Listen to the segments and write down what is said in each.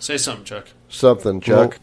Say something, Chuck. Something, Chuck.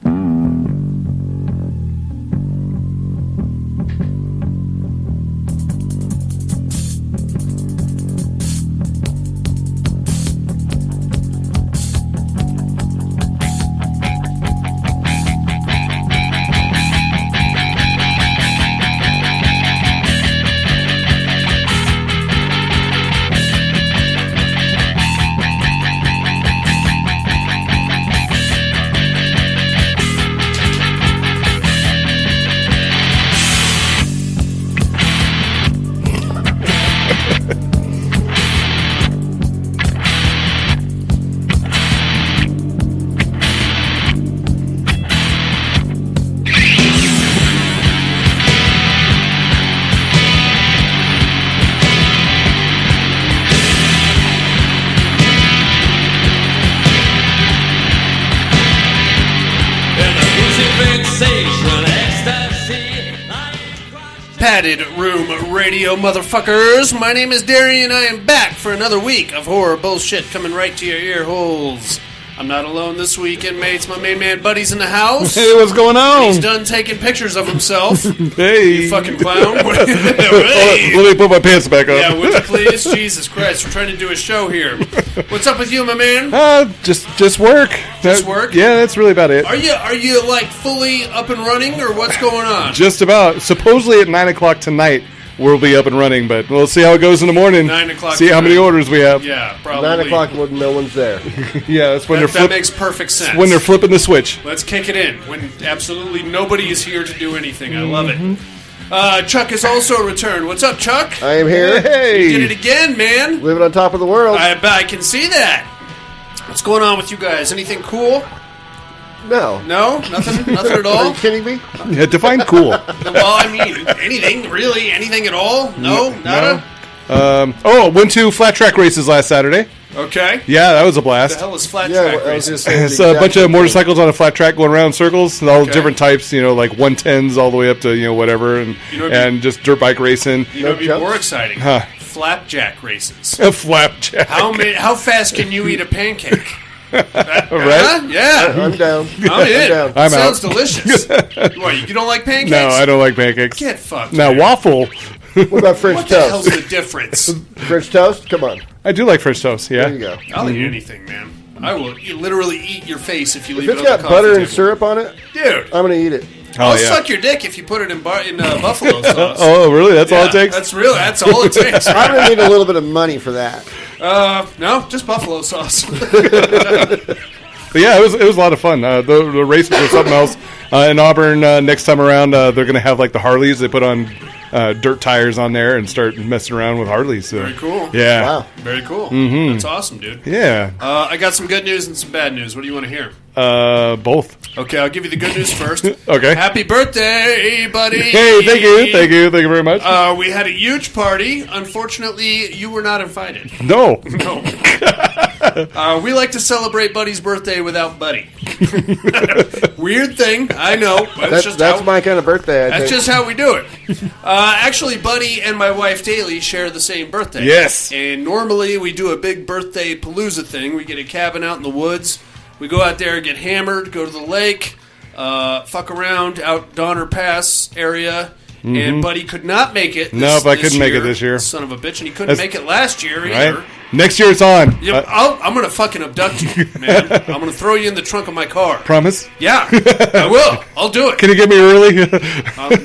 Padded Room Radio, motherfuckers. My name is Darian. I am back for another week of horror bullshit coming right to your ear holes. I'm not alone this weekend, mates. My main man Buddy's in the house. Hey, what's going on? He's done taking pictures of himself. Hey. You fucking clown. Hey. Let me put my pants back up. Yeah, would you please? Jesus Christ, we're trying to do a show here. What's up with you, my man? Just work. Just work? Yeah, that's really about it. Are you like fully up and running, or what's going on? Just about. Supposedly at 9 o'clock tonight, we'll be up and running, but we'll see how it goes in the morning. 9 o'clock. See how many orders we have. Yeah, probably. 9 o'clock when no one's there. Yeah, that's when that makes perfect sense. When they're flipping the switch. Let's kick it in when absolutely nobody is here to do anything. I love it. Chuck has also returned. What's up, Chuck? I am here. Hey. You did it again, man. Living on top of the world. I can see that. What's going on with you guys? Anything cool? No. No? Nothing at Are all? you kidding me? Yeah, define cool. Well, I mean, anything, really? Anything at all? No? Nada? Went to flat track races last Saturday. Okay. Yeah, that was a What blast. the hell is flat Yeah, track I was racing? just saying It's the a bunch exact of same motorcycles on a flat track going around in circles, and all Okay. different types, like 110s all the way up to, whatever, and You know what I mean? just dirt bike racing. You know, it'd be jumps? more exciting. Huh. Flapjack races. A flapjack. How fast can you eat a pancake? Right? Yeah. I'm down. I'm in. down. I'm Sounds out. delicious. What, you don't like pancakes? No, I don't like pancakes. Get fucked. Now, man. waffle. What about French What the hell's toast? the difference? French toast? Come on. I do like French toast, yeah. There you go. I'll eat anything, man. I will literally eat your face if you leave If it it's on the got coffee butter table. and syrup on it, Dude, I'm going to eat it. I'll yeah. suck your dick if you put it in buffalo sauce. Oh, really? That's all it takes? That's all it takes. I'm going to need a little bit of money for that. No, just buffalo sauce. But yeah, it was a lot of fun. The races were something else. In Auburn, next time around, they're going to have like the Harleys. They put on dirt tires on there and start messing around with Harleys. So. Very cool. Yeah. Wow. Very cool. Mm-hmm. That's awesome, dude. Yeah. I got some good news and some bad news. What do you want to hear? Both. Okay, I'll give you the good news first. Okay. Happy birthday, buddy. Hey, thank you very much. We had a huge party. Unfortunately, you were not invited. No. No. We like to celebrate Buddy's birthday without Buddy. Weird thing, I know. But That's my kind of birthday, I That's think. just how we do it. Actually, Buddy and my wife Daly share the same birthday. Yes. And normally we do a big birthday palooza thing. We get a cabin out in the woods. We go out there, get hammered, go to the lake, fuck around out Donner Pass area. And Buddy could not make it. Nope, I couldn't make it this year. Son of a bitch, and he couldn't make it last year either. Right? Next year it's on. Yep, I'm going to fucking abduct you, man. I'm going to throw you in the trunk of my car. Promise? Yeah, I will. I'll do it. Can you get me early?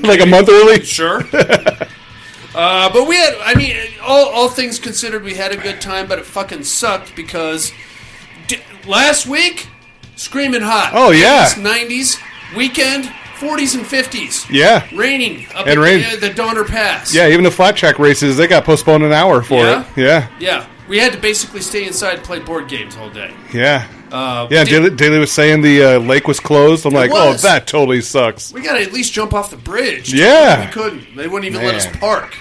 Like a month early? Sure. But we had, I mean, all things considered, we had a good time, but it fucking sucked because last week, screaming hot. Oh, yeah. 80s, 90s, weekend, 40s and 50s. Yeah. Raining up And at rain. the Donner Pass. Yeah, even the flat track races, they got postponed an hour for Yeah? it. Yeah. Yeah. We had to basically stay inside and play board games all day. Yeah. we did- Daly was saying the lake was closed. I'm like, oh, was. that totally sucks. We got to at least jump off the bridge. Yeah. We couldn't. They wouldn't even let us Man. park.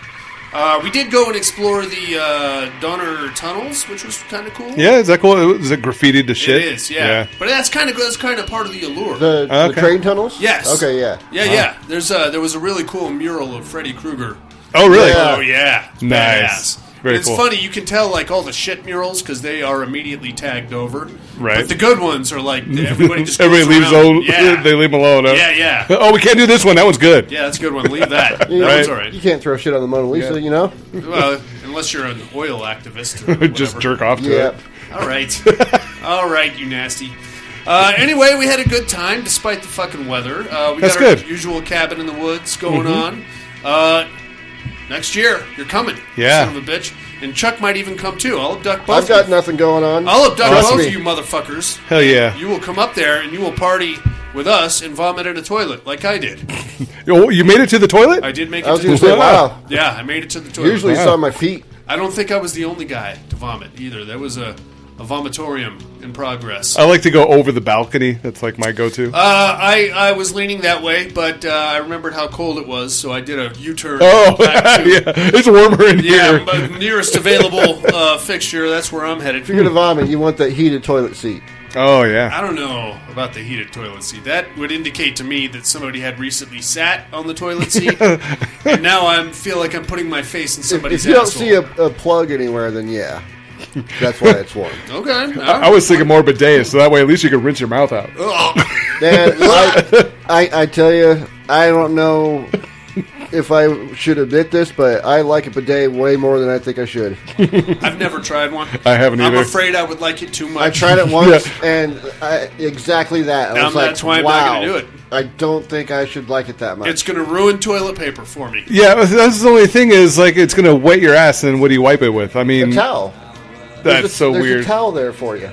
We did go and explore the Donner tunnels, which was kind of cool. Yeah, is that cool? Is it graffitied to shit? It is, yeah. But that's kind of part of the allure. The Okay. train tunnels? Yes. Okay, yeah. Yeah. There was a really cool mural of Freddy Krueger. Oh, really? Yeah. Oh yeah, Nice. Badass. Very It's cool. funny, you can tell like all the shit murals because they are immediately tagged over. Right. But the good ones are like everybody just goes Everybody leaves around. old. Yeah. They leave them alone. Huh? Yeah. Oh, we can't do this one. That one's good. Yeah, that's a good one. Leave that. That You, one's all right. you can't throw shit on the Mona Lisa, you know? Well, unless you're an oil activist. Or Just whatever. jerk off to Yeah. it. All right. All right, you nasty. Anyway, we had a good time despite the fucking weather. We That's got our good. usual cabin in the woods going on. Next year, you're coming. Yeah. Son of a bitch. And Chuck might even come too. I'll abduct both I've got of you. nothing going on. I'll abduct Trust both me. of you motherfuckers. Hell yeah. You will come up there and you will party with us and vomit in a toilet like I did. Oh, you made it to the toilet? I did make I it was to going the to say, toilet. wow. Yeah, I made it to the toilet. Usually Wow. saw my feet. I don't think I was the only guy to vomit either. There was a vomitorium in progress. I like to go over the balcony. That's like my go-to. I was leaning that way, but I remembered how cold it was, so I did a U-turn. Oh, back to, yeah. It's warmer in yeah, here. but nearest available fixture. That's where I'm headed. If you're going to vomit, you want that heated toilet seat. Oh, yeah. I don't know about the heated toilet seat. That would indicate to me that somebody had recently sat on the toilet seat, and now I feel like I'm putting my face in somebody's If you don't asshole. see a plug anywhere, then yeah. That's why it's warm. Okay. I was thinking more bidet, so that way at least you could rinse your mouth out. Man, I tell you, I don't know if I should admit this, but I like a bidet way more than I think I should. I've never tried one. I haven't I'm either. afraid I would like it too much. I tried it once, and exactly that. I was like, that's why I'm wow, not gonna do it. I don't think I should like it that much. It's going to ruin toilet paper for me. Yeah, that's the only thing is, like, it's going to wet your ass, and what do you wipe it with? I mean, a towel. that's so There's weird. a towel there for you.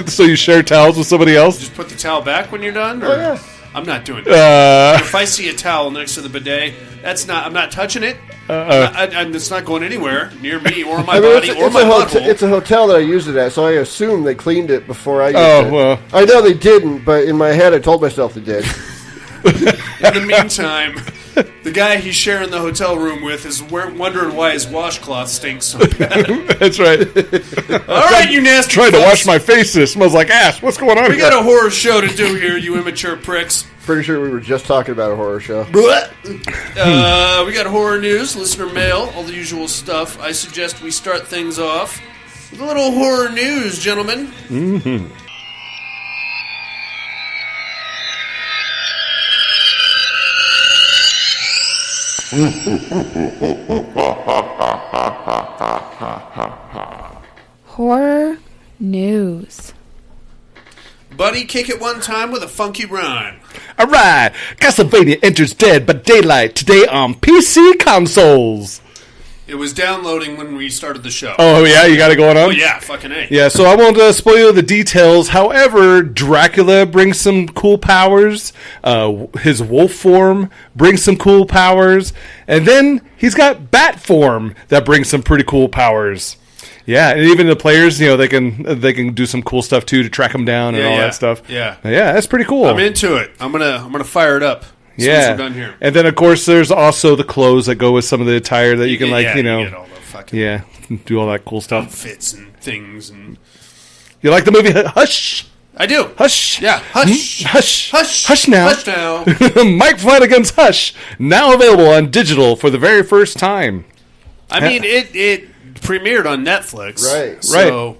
So you share towels with somebody else? Just put the towel back when you're done? Or? Oh, yeah. I'm not doing that. Uh, If I see a towel next to the bidet, I'm not touching it. It's not going anywhere near me or my body or my butthole. It's a hotel that I used it at, so I assume they cleaned it before I used Oh, it. well. I know they didn't, but in my head I told myself they did. In the meantime, the guy he's sharing the hotel room with is wondering why his washcloth stinks so bad. that's right. All right, you nasty Trying to fucks. wash my face. It smells like ass. What's going on We here? got a horror show to do here, you immature pricks. Pretty sure we were just talking about a horror show. We got horror news, listener mail, all the usual stuff. I suggest we start things off with a little horror news, gentlemen. Horror news. Buddy, kick it one time with a funky rhyme. All right. Castlevania enters Dead by Daylight today on PC consoles. It was downloading when we started the show. Oh, yeah? You got it going on? Oh, yeah, fucking A. Yeah, so I won't spoil the details. However, Dracula brings some cool powers. His wolf form brings some cool powers. And then he's got bat form that brings some pretty cool powers. Yeah, and even the players, they can do some cool stuff too to track him down and all that stuff. Yeah. Yeah, that's pretty cool. I'm into it. I'm gonna fire it up as soon as we're done here. And then of course there's also the clothes that go with some of the attire that you can You get all the fucking do all that cool stuff. outfits and things. And You like the movie Hush? I do. Hush. Yeah, Hush. Hush. Hush. Hush now. Hush now. Mike Flanagan's Hush, now available on digital for the very first time. I mean, it premiered on Netflix. Right. So,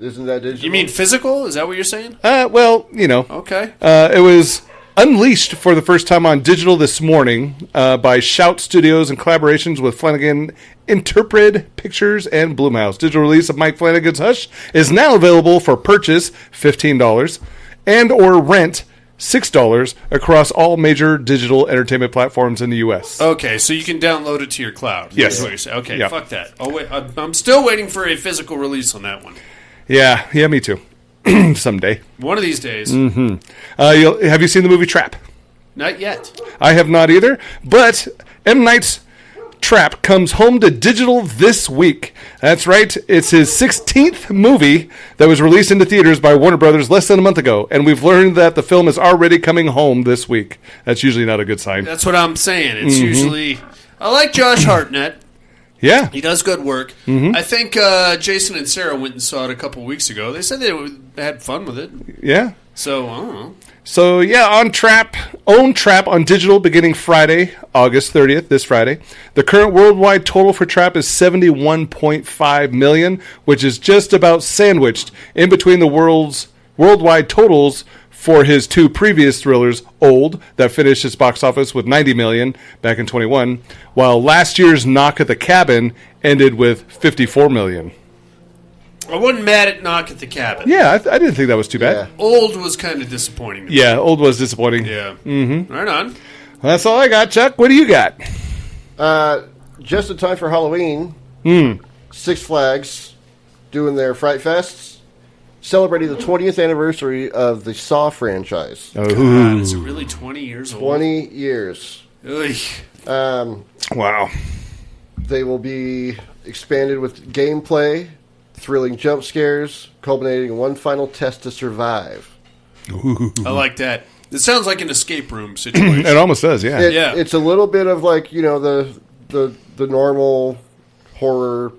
Isn't that digital? you mean physical? Is that what you're saying? Well, Okay. it was unleashed for the first time on digital this morning by Shout Studios in collaborations with Flanagan Interpret Pictures and Blumhouse. Digital release of Mike Flanagan's Hush is now available for purchase $15 and or rent $6 across all major digital entertainment platforms in the U.S. Okay, so you can download it to your cloud. Yes. That's what you're saying. Okay, Yeah. fuck that. Oh wait, I'm still waiting for a physical release on that one. Yeah, me too. Someday. One of these days. Have you seen the movie Trap? Not yet. I have not either, but M. Night's Trap comes home to digital this week. That's right, it's his 16th movie that was released into theaters by Warner Brothers less than a month ago, and we've learned that the film is already coming home this week. That's usually not a good sign. That's what I'm saying. It's usually... I like Josh Hartnett. Yeah. He does good work. I think Jason and Sarah went and saw it a couple weeks ago. They said they had fun with it. Yeah. So, I don't know. So yeah, own Trap on digital beginning Friday, August 30th, this Friday. The current worldwide total for Trap is 71.5 million, which is just about sandwiched in between the worldwide totals for his two previous thrillers, Old, that finished its box office with 90 million back in 21, while last year's Knock at the Cabin ended with 54 million. I wasn't mad at Knock at the Cabin. Yeah, I didn't think that was too bad. Yeah. Old was kind of disappointing to me. Yeah, Old was disappointing. Yeah. Mm-hmm. Right on. That's all I got, Chuck. What do you got? Just in time for Halloween, Six Flags doing their Fright Fests, celebrating the 20th anniversary of the Saw franchise. Oh, God, is it really 20 years old? 20 years. Ugh. wow. They will be expanded with gameplay, thrilling jump scares, culminating in one final test to survive. I like that. It sounds like an escape room situation. It almost does, yeah. Yeah. It's a little bit of like, the normal horror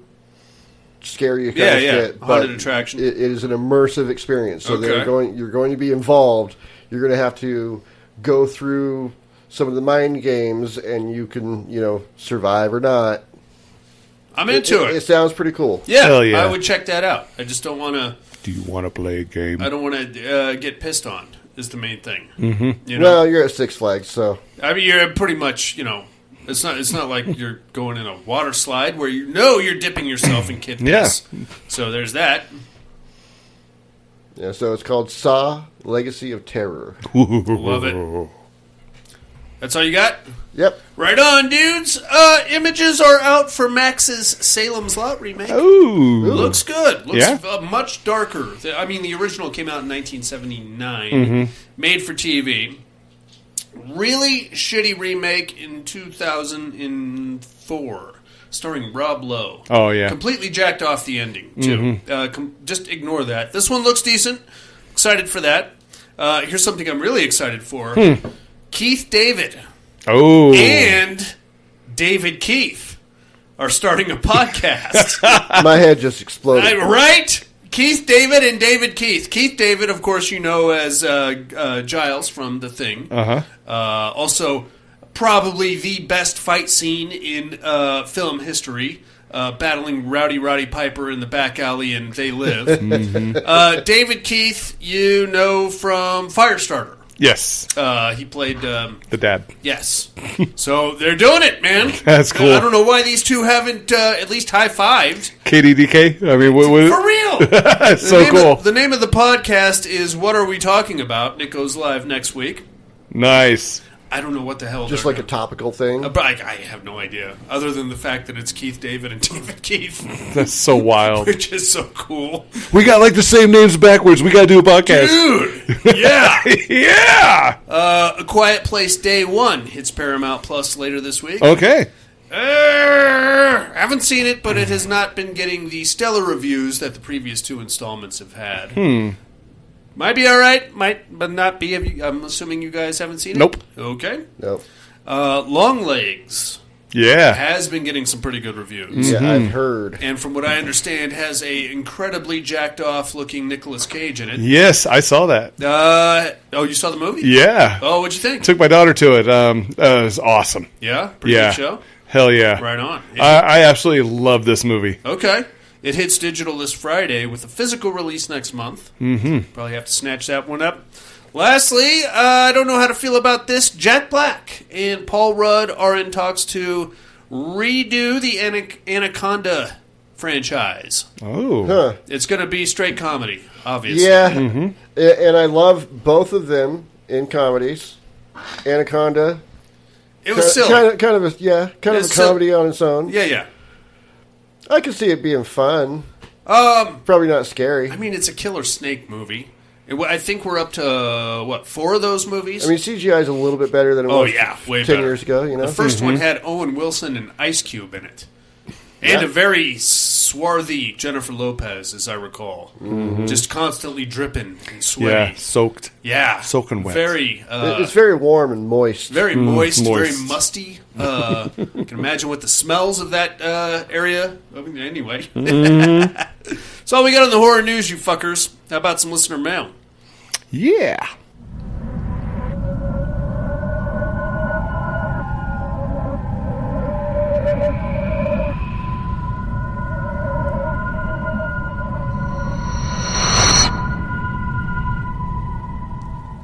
scary kind of shit. Haunted attraction. It is an immersive experience. So you're going to be involved. You're going to have to go through some of the mind games, and you can, survive or not. I'm into it. It sounds pretty cool. Yeah, Hell yeah. I would check that out. I just don't want to... Do you want to play a game? I don't want to get pissed on, is the main thing. Mm-hmm. Well, you're at Six Flags, so... I mean, you're pretty much, it's not like you're going in a water slide where you're dipping yourself in kid piss. Yeah. So there's that. Yeah, so it's called Saw: Legacy of Terror. Love it. That's all you got? Yep. Right on, dudes. Images are out for Max's Salem's Lot remake. Ooh. Looks good. Looks Yeah? much darker. I mean, the original came out in 1979, made for TV. Really shitty remake in 2004, starring Rob Lowe. Oh, yeah. Completely jacked off the ending, too. Just ignore that. This one looks decent. Excited for that. Here's something I'm really excited for. Keith David Oh. and David Keith are starting a podcast. My head just exploded. Right? Keith David and David Keith. Keith David, of course, you know as Giles from The Thing. Uh-huh. Also, probably the best fight scene in film history, battling Rowdy Roddy Piper in the back alley in They Live. David Keith, you know from Firestarter. Yes. He played... The dad. Yes. So they're doing it, man. That's cool. I don't know why these two haven't at least high-fived. KDDK? I mean, what? For real. That's so cool. The name of the podcast is What Are We Talking About? And it goes live next week. Nice. I don't know what the hell. Just like a topical thing. But I have no idea. Other than the fact that it's Keith David and David Keith. That's so wild. Which is so cool. We got like the same names backwards. We got to do a podcast. Dude! Yeah! Yeah! A Quiet Place Day 1 hits Paramount Plus later this week. Okay. Haven't seen it, but it has not been getting the stellar reviews that the previous two installments have had. Might be alright, might but not be. I'm assuming you guys haven't seen it? Nope. Okay. Nope. Long Legs Yeah. has been getting some pretty good reviews. Yeah, I've heard. And from what I understand, has a incredibly jacked off looking Nicolas Cage in it. Yes, I saw that. You saw the movie? Yeah. Oh, what'd you think? Took my daughter to it. It was awesome. Yeah? Pretty good show? Hell yeah. Right on. I absolutely love this movie. Okay. It hits digital this Friday with a physical release next month. Probably have to snatch that one up. Lastly, I don't know how to feel about this. Jack Black and Paul Rudd are in talks to redo the Anaconda franchise. Oh. Huh. It's going to be straight comedy, obviously. Yeah. And I love both of them in comedies. Anaconda. It was silly. Kind of a comedy on its own. Yeah. I can see it being fun. Probably not scary. I mean, it's a killer snake movie. I think we're up to, 4 of those movies? I mean, CGI is a little bit better than it was way 10 better. years ago, you know? The first one had Owen Wilson and Ice Cube in it. And a very swarthy Jennifer Lopez, as I recall. Just constantly dripping and sweaty. Yeah, soaked. Yeah. Soaking wet. Very... it's very warm and moist. very moist, very moist. musty. You can imagine what the smells of that area... I mean, anyway. That's all we got on the horror news, you fuckers. How about some listener mail? Yeah.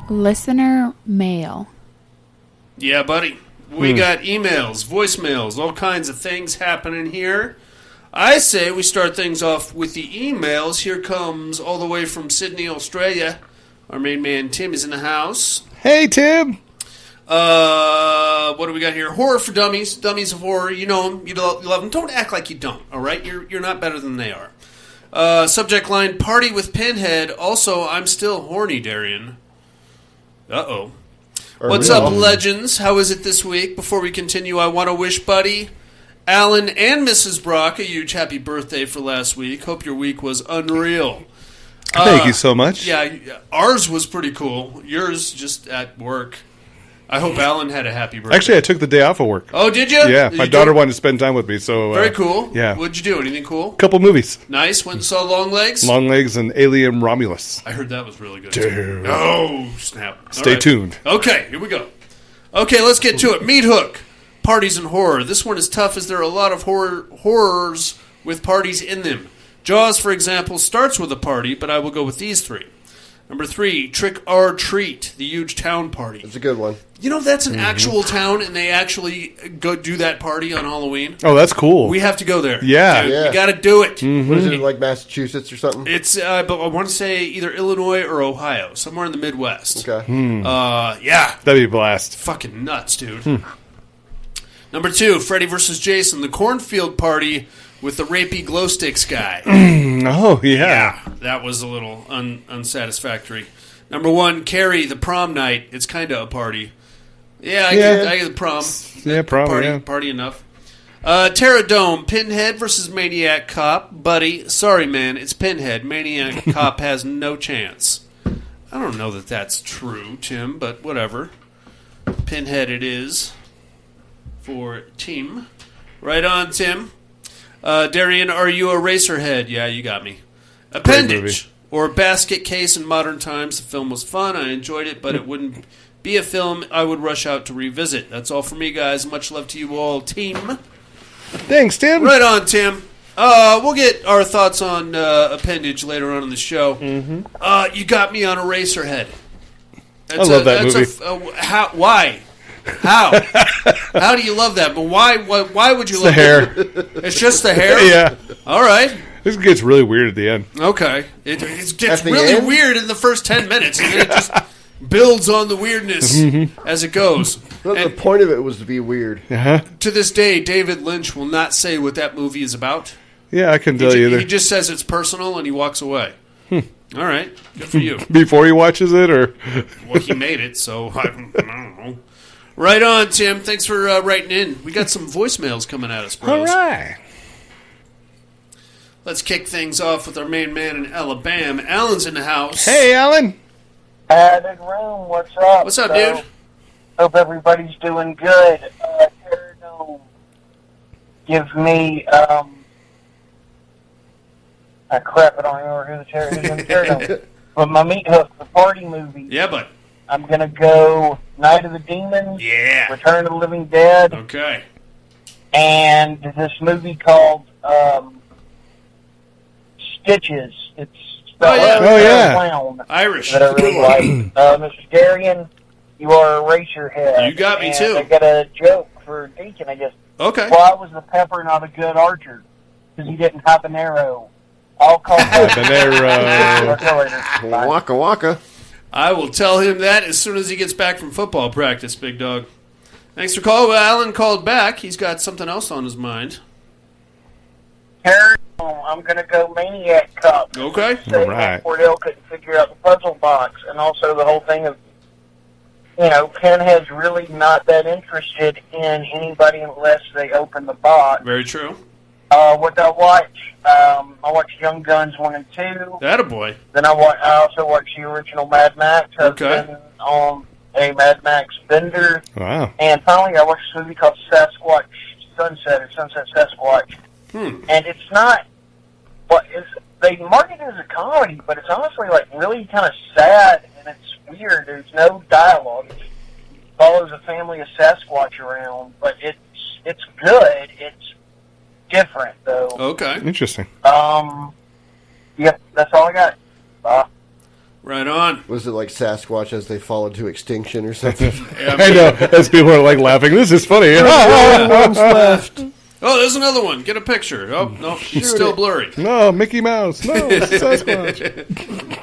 Listener mail. Yeah, buddy. We got emails, voicemails, all kinds of things happening here. I say we start things off with the emails. Here comes, all the way from Sydney, Australia, our main man Tim is in the house. Hey, Tim. What do we got here? Horror for Dummies, Dummies of Horror. You know them, you love them. Don't act like you don't, all right? You're not better than they are. Subject line, Party with Pinhead. Also, I'm still horny, Darian. Uh-oh. What's up, legends? How is it this week? Before we continue, I want to wish Buddy, Alan, and Mrs. Brock a huge happy birthday for last week. Hope your week was unreal. Thank you so much. Yeah, ours was pretty cool. Yours just at work. I hope Alan had a happy birthday. Actually, I took the day off of work. Oh, did you? Yeah, my daughter wanted to spend time with me, so... Very cool. Yeah. What'd you do? Anything cool? Couple movies. Nice. Went and saw Long Legs? Long Legs and Alien Romulus. I heard that was really good. Dude. Oh, snap. Stay tuned. Okay, here we go. Okay, let's get to it. Meat Hook. Parties and horror. This one is tough as there are a lot of horrors with parties in them. Jaws, for example, starts with a party, but I will go with these three. Number 3, Trick or Treat, the huge town party. It's a good one. You know, that's an actual town, and they actually go do that party on Halloween. Oh, that's cool. We have to go there. Yeah. Dude, Yeah. we got to do it. What is it, like Massachusetts or something? It's, but I want to say either Illinois or Ohio, somewhere in the Midwest. Okay. Yeah. That'd be a blast. Fucking nuts, dude. Number 2, Freddy vs. Jason, the cornfield party with the rapey glow sticks guy. Oh, yeah. That was a little unsatisfactory. Number 1, Carrie, the prom night. It's kind of a party. Yeah, I get the prom. Yeah, prom, party, yeah. Party enough. Terradome, Pinhead versus Maniac Cop. Buddy, sorry, man, it's Pinhead. Maniac Cop has no chance. I don't know that that's true, Tim, but whatever. Pinhead it is for Tim. Right on, Tim. Darian, are you a racerhead? Yeah, you got me. Appendage or basket case in modern times. The film was fun. I enjoyed it, but it wouldn't be a film I would rush out to revisit. That's all for me, guys. Much love to you all, team. Thanks, Tim. Right on, Tim. We'll get our thoughts on Appendage later on in the show. Mm-hmm. You got me on Eraserhead. I love that movie. Why? How? How do you love that? But why would you love the hair. It's just the hair? Yeah. All right. This gets really weird at the end. Okay. It gets the really end? weird in the first 10 minutes, and then it just builds on the weirdness as it goes. Well, the And point of it was to be weird. Uh-huh. to this day, David Lynch will not say what that movie is about. Yeah, I can tell you He either. just says it's personal, and he walks away. All right. Good for you. Before he watches it, or... Well, he made it, so I don't know. Right on, Tim. Thanks for writing in. We got some voicemails coming at us, bros. All right. Let's kick things off with our main man in Alabama. Alan's in the house. Hey, Alan. Added room, what's up? What's up, dude? Hope everybody's doing good. Terradome gives me, crap, I don't remember who the Terradome. But my Meat Hook, the party movie, Yeah, bud. I'm going to go Night of the Demons, Yeah. Return of the Living Dead, Okay. and this movie called Stitches. It's Oh, yeah. Oh, yeah. Clown Irish. that I really like. Mr. Darian, you are a racerhead. You got me, and too. I got a joke for Deacon, I guess. Okay. Why was the pepper not a good archer? Because he didn't habanero. I'll call Habanero. Bye. Waka waka. I will tell him that as soon as he gets back from football practice, big dog. Thanks for calling. Well, Alan called back. He's got something else on his mind. I'm going to go Maniac Cop. Okay. All right. Cordell couldn't figure out the puzzle box, and also the whole thing of, Pinhead's really not that interested in anybody unless they open the box. Very true. What did I watch? I watched Young Guns 1 and 2. Attaboy. Then I also watched the original Mad Max. I've been on a Mad Max bender. Wow. And finally, I watched a movie called Sasquatch Sunset, or Sunset Sasquatch. And it's not, they market it as a comedy, but it's honestly really kind of sad, and it's weird. There's no dialogue. It follows a family of Sasquatch around, but it's good. It's different, though. Okay. Interesting. Yep, that's all I got. Bye. Right on. Was it like Sasquatch as they fall into extinction or something? Yeah, I know. As people are like laughing, this is funny. One's left. Oh, there's another one. Get a picture. Oh, no, it's still blurry. No, Mickey Mouse. No, Sasquatch.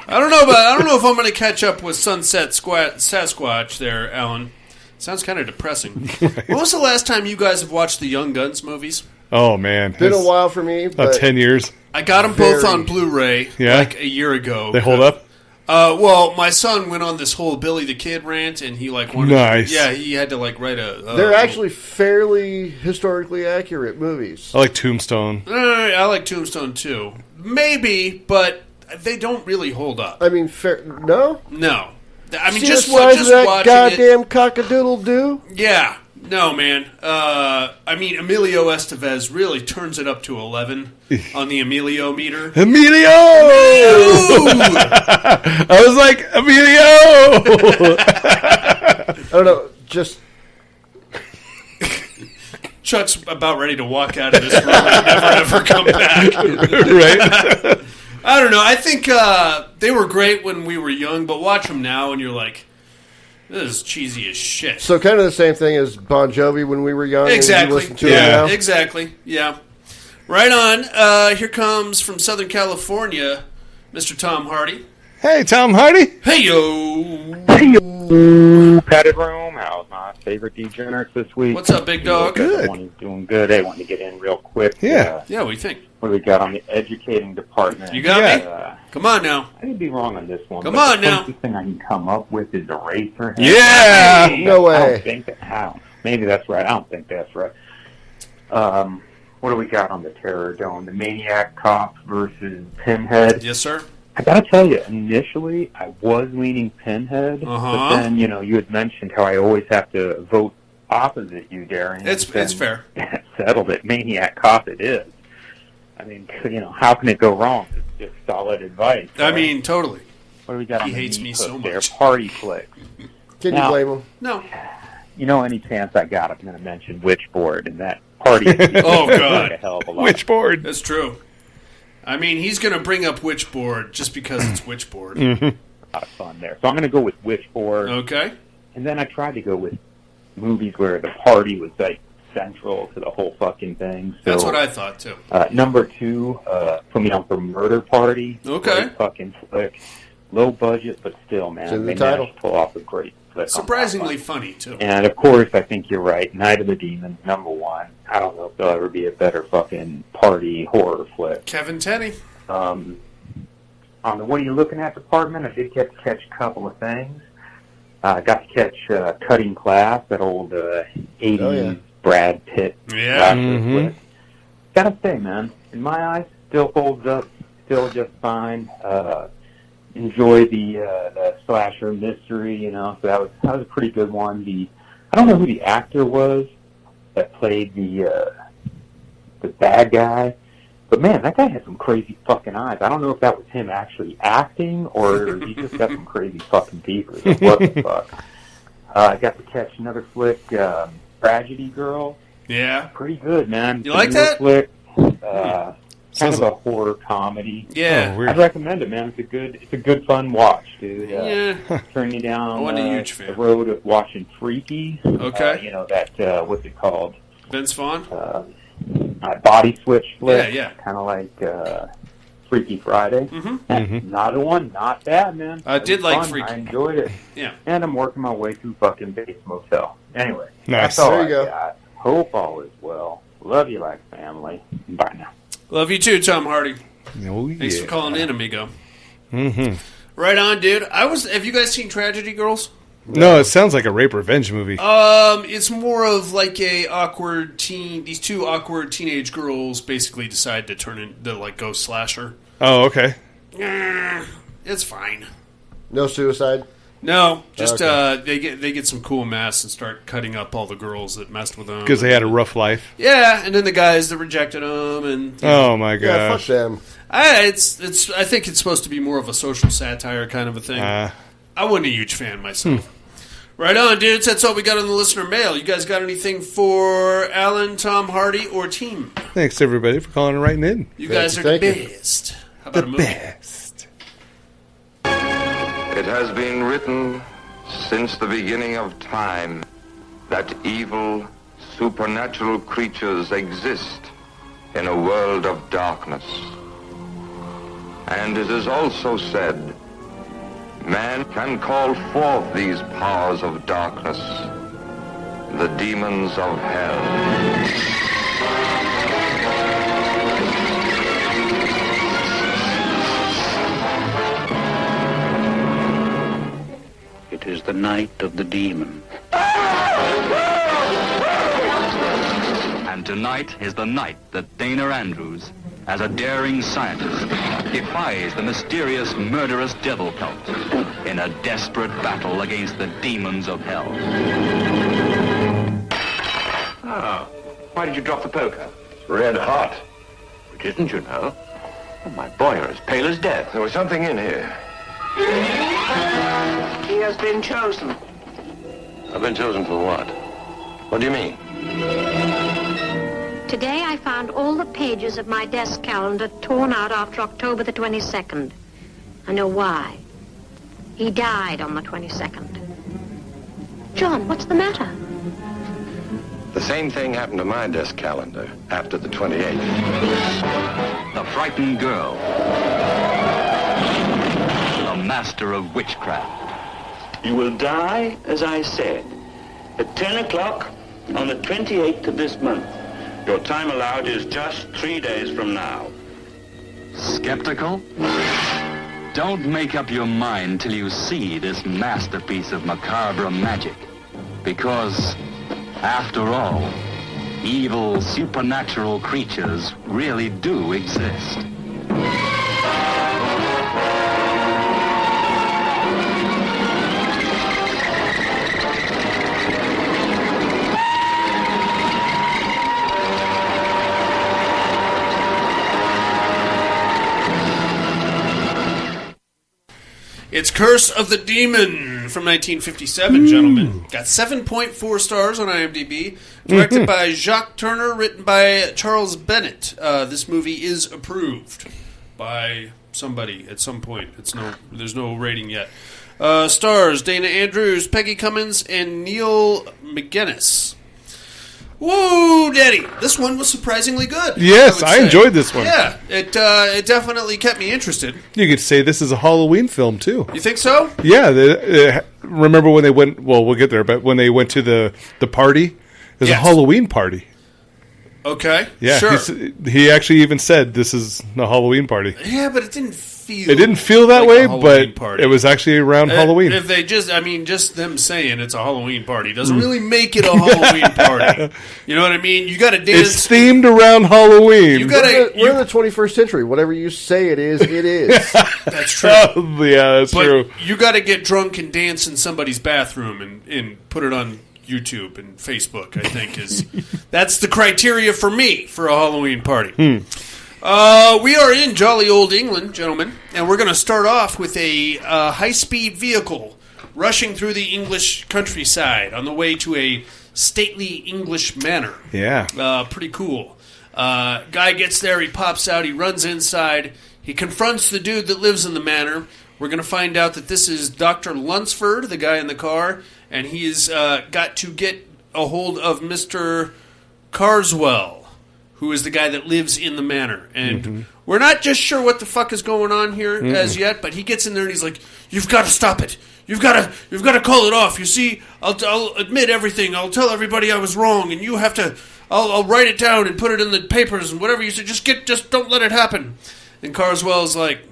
I don't know if I'm going to catch up with Sunset Sasquatch there, Alan. Sounds kind of depressing. Right. When was the last time you guys have watched the Young Guns movies? Oh, man. Been a while for me. About But 10 years. I got them both on Blu-ray like a year ago. They hold up? Well, my son went on this whole Billy the Kid rant, and he wanted Nice. he had to write a... They're actually fairly historically accurate movies. I like Tombstone. I like Tombstone, too. Maybe, but they don't really hold up. I mean, no? No. I mean, See just the size of that watching goddamn cockadoodle-doo? Yeah. No, man. I mean, Emilio Estevez really turns it up to 11 on the Emilio meter. Emilio! I was like, Emilio! I don't know, just... Chuck's about ready to walk out of this room and never ever come back. Right? I don't know. I think they were great when we were young, but watch them now and you're like, this is cheesy as shit. So kind of the same thing as Bon Jovi when we were young. Exactly. And you listen to it now? Exactly. Yeah. Right on. Here comes from Southern California, Mr. Tom Hardy. Hey, Tom Hardy. Hey, yo. Padded room. How's my favorite degenerates this week? What's up, big dog? Good. One is doing good. Hey, wanted to get in real quick. Yeah. Yeah, what do you think? What do we got on the educating department? You got me? Come on now. I could be wrong on this one. Come but on the now. closest thing I can come up with is eraser. Yeah. No way. I don't think that. How? Maybe that's right. I don't think that's right. What do we got on the Terror Dome? The Maniac Cop versus Pinhead. Yes, sir. I gotta tell you, initially I was leaning Pinhead, but then you had mentioned how I always have to vote opposite you, Darian. It's fair. That settled it. Maniac Cop it is. I mean, how can it go wrong? It's just solid advice. I mean, totally. What do we got? He on the hates me meat so hook there? much. Party flicks. Can Now- you blame him? No. Any chance I got, I'm going to mention Witchboard and that party. Oh, God. A hell of a lot. Witchboard. That's true. I mean, he's going to bring up Witchboard just because it's Witchboard. A lot of fun there. So I'm going to go with Witchboard. Okay. And then I tried to go with movies where the party was like central to the whole fucking thing. So, That's what I thought, too. number 2, put me on for Murder Party. Okay. Great fucking flick. Low budget, but still, man. It's in the they title. managed to pull off a great flick. Surprisingly funny, too. And of course, I think you're right. Night of the Demons, number 1. I don't know if there'll ever be a better fucking party horror flick. Kevin Tenney. On the What Are You Looking At department, I did get to catch a couple of things. I got to catch Cutting Class, that old 80s Brad Pitt slasher flick. Gotta say, man, in my eyes, still holds up, still just fine. Enjoy the slasher mystery, so that was a pretty good one. I don't know who the actor was that played the bad guy, but man, that guy had some crazy fucking eyes. I don't know if that was him actually acting or he just got some crazy fucking peepers. Like, what the fuck? I got to catch another flick, Tragedy Girl. Yeah. Pretty good, man. You like Newer that? Flick, kind of a horror comedy. Yeah. weird. I'd recommend it, man. It's a good fun watch, dude. Yeah. Turn you down I wasn't a huge fan. the road of watching Freaky. Okay. That what's it called? Vince Vaughn? Body switch flick. Yeah. Kind of like Freaky Friday. Another one, not bad, man. I It did was like fun. Freaky. I enjoyed it. Yeah. And I'm working my way through fucking Bates Motel. Anyway, Nice. that's all There you I go. got. Hope all is well. Love you like family. Bye now. Love you too, Tom Hardy. Oh, yeah. Thanks for calling in, amigo. Right on, dude. Have you guys seen Tragedy Girls? No, it sounds like a rape revenge movie. It's more of like a awkward teen. These two awkward teenage girls basically decide to turn into like ghost slasher. Oh, okay. It's fine. No suicide? No, just Okay. they get some cool mess and start cutting up all the girls that messed with them Because they had a rough life. Yeah, and then the guys that rejected them, and Oh, my Yeah, fuck gosh. them. I think it's supposed to be more of a social satire kind of a thing. Uh, I wasn't a huge fan myself. Right on, dudes. That's all we got on the listener mail. You guys got anything for Alan, Tom Hardy, or team? Thanks, everybody, for calling and writing in. You guys are Thank the you. best. How about a movie? Best. It has been written since the beginning of time that evil, supernatural creatures exist in a world of darkness. And it is also said, man can call forth these powers of darkness, the demons of hell. It is the night of the demon. And tonight is the night that Dana Andrews, as a daring scientist, defies the mysterious, murderous devil cult in a desperate battle against the demons of hell. Ah, why did you drop the poker? Red hot. It isn't, you know. Oh, my boy, you're as pale as death. There was something in here. He has been chosen. I've been chosen for what? What do you mean? Today I found all the pages of my desk calendar torn out after October the 22nd. I know why. He died on the 22nd. John, what's the matter? The same thing happened to my desk calendar after the 28th. The frightened girl. The master of witchcraft. You will die, as I said, at 10 o'clock on the 28th of this month. Your time allowed is just 3 days from now. Skeptical? Don't make up your mind till you see this masterpiece of macabre magic. Because, after all, evil supernatural creatures really do exist. It's Curse of the Demon from 1957, gentlemen. Got 7.4 stars on IMDb. Directed by Jacques Turner, written by Charles Bennett. This movie is approved by somebody at some point. There's no rating yet. Stars Dana Andrews, Peggy Cummins, and Neil McGuinness. Whoa, Daddy! This one was surprisingly good. Yes, I enjoyed this one. Yeah, it definitely kept me interested. You could say this is a Halloween film, too. You think so? Yeah. Remember when they went... Well, we'll get there, but when they went to the party, it was a Halloween party. Okay, yeah, sure. He actually even said this is a Halloween party. Yeah, but it didn't feel... It didn't feel that way, but party. It was actually around Halloween. If they just them saying it's a Halloween party doesn't really make it a Halloween party. You know what I mean? You got to dance. It's themed around Halloween. We're in the 21st century. Whatever you say it is, it is. That's true. Yeah, that's true. You got to get drunk and dance in somebody's bathroom and put it on YouTube and Facebook, I think that's the criteria for me for a Halloween party. We are in jolly old England, gentlemen, and we're going to start off with a high-speed vehicle rushing through the English countryside on the way to a stately English manor. Yeah. Pretty cool. Guy gets there, he pops out, he runs inside, he confronts the dude that lives in the manor. We're going to find out that this is Dr. Lunsford, the guy in the car, and he's got to get a hold of Mr. Carswell, who is the guy that lives in the manor. And we're not just sure what the fuck is going on here as yet, but he gets in there and he's like, "You've got to stop it. You've got to call it off. You see, I'll admit everything. I'll tell everybody I was wrong, and you have to. I'll write it down and put it in the papers and whatever you say. Just don't let it happen." And Carswell's like,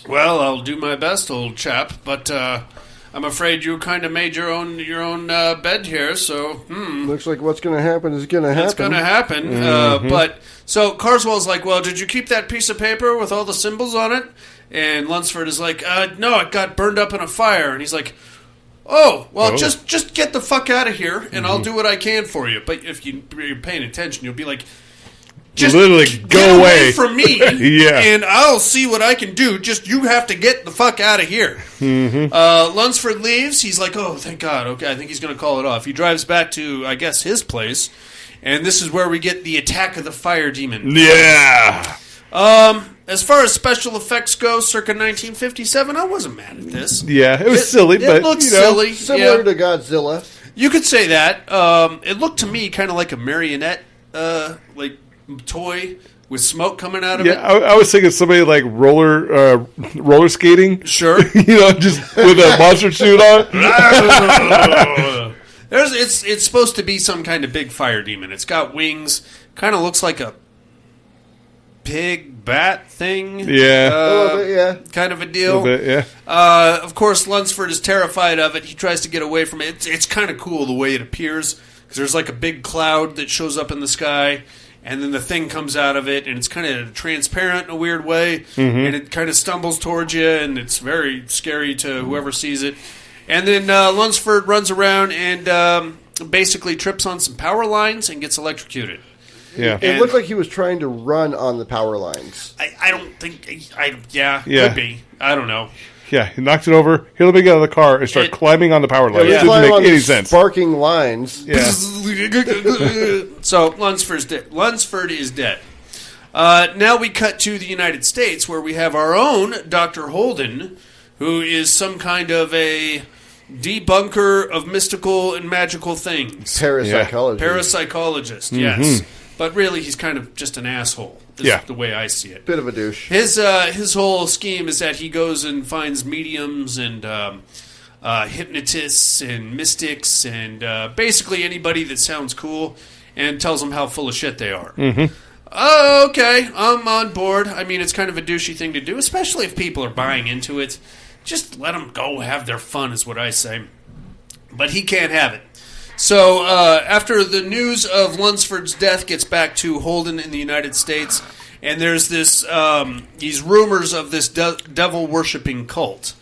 "Well, I'll do my best, old chap, but I'm afraid you kind of made your own bed here, so looks like what's going to happen is going to happen. That's going to happen." But so Carswell's like, "Well, did you keep that piece of paper with all the symbols on it?" And Lunsford is like, "No, it got burned up in a fire." And he's like, "Oh, well, just get the fuck out of here, and I'll do what I can for you." But if you're paying attention, you'll be like, "Just literally go away from me, yeah, and I'll see what I can do. Just you have to get the fuck out of here." Lunsford leaves. He's like, "Oh, thank God. Okay, I think he's going to call it off." He drives back to, I guess, his place, and this is where we get the attack of the fire demon. Yeah. as far as special effects go, circa 1957, I wasn't mad at this. Yeah, it was silly, but it looked silly. Similar to Godzilla. You could say that. It looked to me kind of like a marionette, like toy with smoke coming out of it. I was thinking somebody like roller skating. Sure, just with a monster suit on. It's supposed to be some kind of big fire demon. It's got wings. Kind of looks like a pig bat thing. Yeah, a little bit, yeah, kind of a deal. A little bit, yeah. Of course, Lunsford is terrified of it. He tries to get away from it. It's kind of cool the way it appears because there's like a big cloud that shows up in the sky. And then the thing comes out of it, and it's kind of transparent in a weird way, and it kind of stumbles towards you, and it's very scary to whoever sees it. And then Lunsford runs around and basically trips on some power lines and gets electrocuted. Yeah, it looked like he was trying to run on the power lines. I don't think... could be. I don't know. Yeah, he knocked it over, hit a big out of the car, and started climbing on the power line. It didn't make any sense. Sparking lines. Yeah. So Lunsford is dead. Now we cut to the United States, where we have our own Dr. Holden, who is some kind of a debunker of mystical and magical things. Parapsychologist. Yes. But really, he's kind of just an asshole. Is the way I see it. Bit of a douche. His whole scheme is that he goes and finds mediums and hypnotists and mystics and basically anybody that sounds cool and tells them how full of shit they are. Oh, okay, I'm on board. I mean, it's kind of a douchey thing to do, especially if people are buying into it. Just let them go have their fun is what I say. But he can't have it. So after the news of Lunsford's death gets back to Holden in the United States, and there's this these rumors of this devil-worshipping cult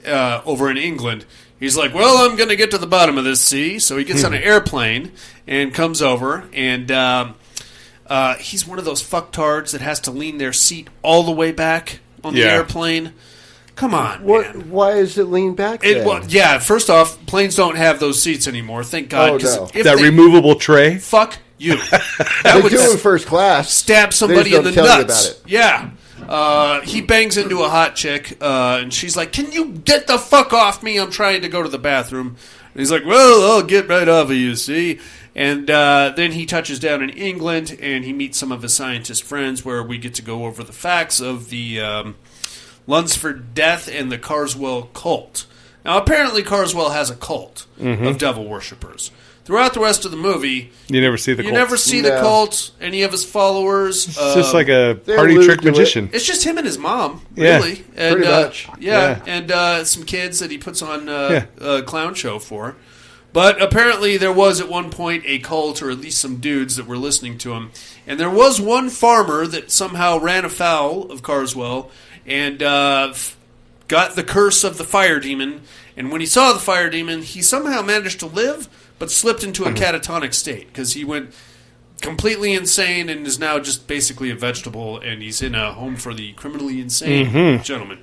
over in England, he's like, well, I'm going to get to the bottom of this, see? So he gets on an airplane and comes over, and he's one of those fucktards that has to lean their seat all the way back on the airplane. Come on, man. Why is it leaned back then? Well, first off, planes don't have those seats anymore. Thank God. Oh, no. That removable tray? Fuck you. They do in first class. Stab somebody in the tell nuts. You about it. Yeah. He bangs into a hot chick, and she's like, can you get the fuck off me? I'm trying to go to the bathroom. And he's like, well, I'll get right off of you, see? And then he touches down in England, and he meets some of his scientist friends where we get to go over the facts of the Lunsford death and the Carswell cult. Now, apparently Carswell has a cult of devil worshippers. Throughout the rest of the movie, you never see the cult, any of his followers. It's just like a party trick magician. It's just him and his mom, really. And, pretty much. And some kids that he puts on a clown show for. But apparently there was at one point a cult, or at least some dudes that were listening to him. And there was one farmer that somehow ran afoul of Carswell and got the curse of the fire demon. And when he saw the fire demon, he somehow managed to live, but slipped into a catatonic state because he went completely insane and is now just basically a vegetable, and he's in a home for the criminally insane gentlemen.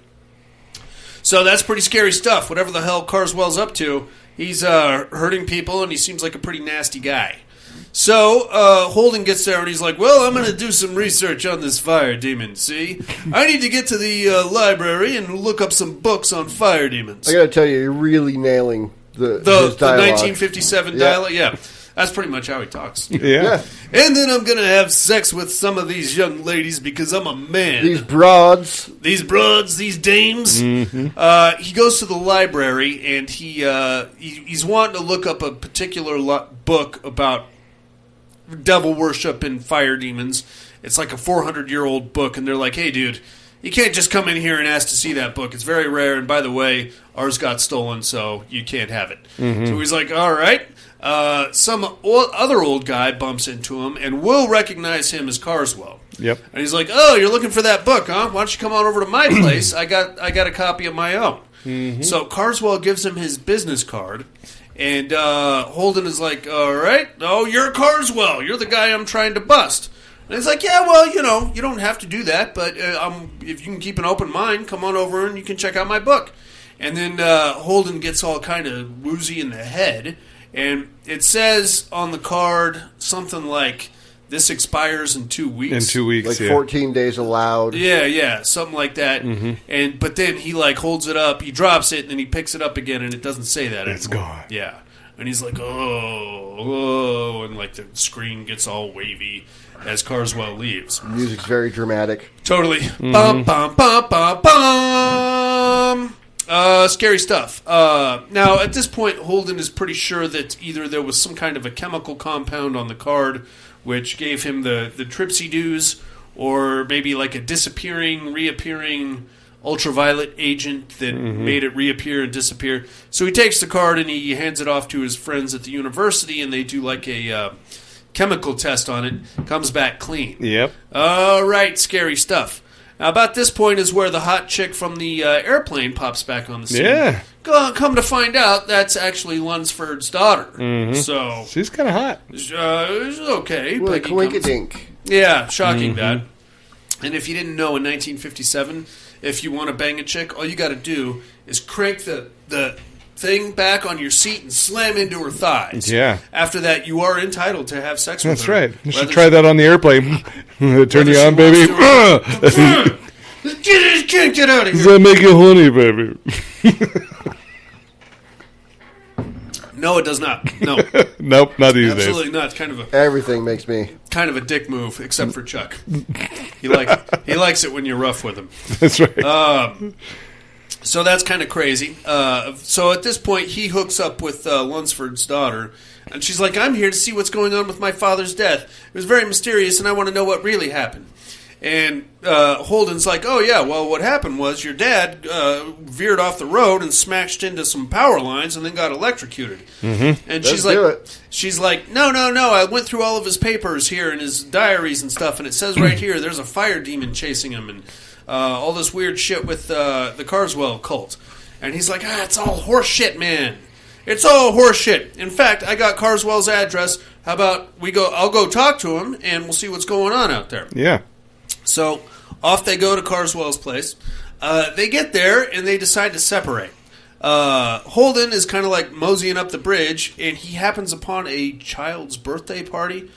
So that's pretty scary stuff. Whatever the hell Carswell's up to, he's hurting people, and he seems like a pretty nasty guy. So Holden gets there, and he's like, well, I'm going to do some research on this fire demon, see? I need to get to the library and look up some books on fire demons. I got to tell you, you're really nailing his dialogue. The 1957 dialogue? Yeah. That's pretty much how he talks. Yeah. And then I'm going to have sex with some of these young ladies because I'm a man. These broads, these dames. He goes to the library, and he's wanting to look up a particular book about devil worship and fire demons. It's like a 400-year-old book, and they're like, hey, dude, you can't just come in here and ask to see that book. It's very rare, and by the way, ours got stolen, so you can't have it. So he's like, all right. Some other old guy bumps into him and will recognize him as Carswell. Yep. And he's like, oh, you're looking for that book, huh? Why don't you come on over to my place? I got a copy of my own. So Carswell gives him his business card, and Holden is like, all right, oh, you're Carswell. You're the guy I'm trying to bust. And he's like, yeah, well, you don't have to do that, but if you can keep an open mind, come on over and you can check out my book. And then Holden gets all kind of woozy in the head, and it says on the card something like, this expires in 2 weeks. In 2 weeks, Like yeah. 14 days allowed. Yeah, something like that. But then he like holds it up, he drops it, and then he picks it up again, and it doesn't say that It's anymore. gone. Yeah, and he's like, oh, and like the screen gets all wavy as Carswell leaves. Music's very dramatic. Totally. Bum, bum, bum, bum, bum. Scary stuff. Now, at this point, Holden is pretty sure that either there was some kind of a chemical compound on the card which gave him the tripsy-doos, or maybe like a disappearing, reappearing ultraviolet agent that made it reappear and disappear. So he takes the card and he hands it off to his friends at the university, and they do like a chemical test on it. Comes back clean. Yep. All right, scary stuff. Now, about this point is where the hot chick from the airplane pops back on the scene. Yeah. Come to find out, that's actually Lunsford's daughter. So She's kind of hot. it's okay. With a Peggy comes- coinkadink. Yeah, shocking that. And if you didn't know, in 1957, if you want to bang a chick, all you got to do is crank the thing back on your seat and slam into her thighs. Yeah. After that, you are entitled to have sex with That's her. right. You should Whether try that on the airplane. Turn you she on, wants baby. to- Get out of Does here. that make you horny, baby? No, it does not. No. Nope, not these days. Absolutely not. It's kind of Everything makes me. a dick move, except for Chuck. He likes it when you're rough with him. That's right. So that's kind of crazy. So at this point, he hooks up with Lunsford's daughter, and she's like, "I'm here to see what's going on with my father's death. It was very mysterious, and I want to know what really happened." And Holden's like, "Oh yeah, well, what happened was your dad veered off the road and smashed into some power lines, and then got electrocuted." Mm-hmm. And Let's do it. she's like, no, I went through all of his papers here and his diaries and stuff, and it says right here there's a fire demon chasing him and all this weird shit with the Carswell cult. And he's like, it's all horse shit, man. It's all horse shit. In fact, I got Carswell's address. How about I'll go talk to him, and we'll see what's going on out there. Yeah. So off they go to Carswell's place. They get there, and they decide to separate. Holden is kind of like moseying up the bridge, and he happens upon a child's birthday party.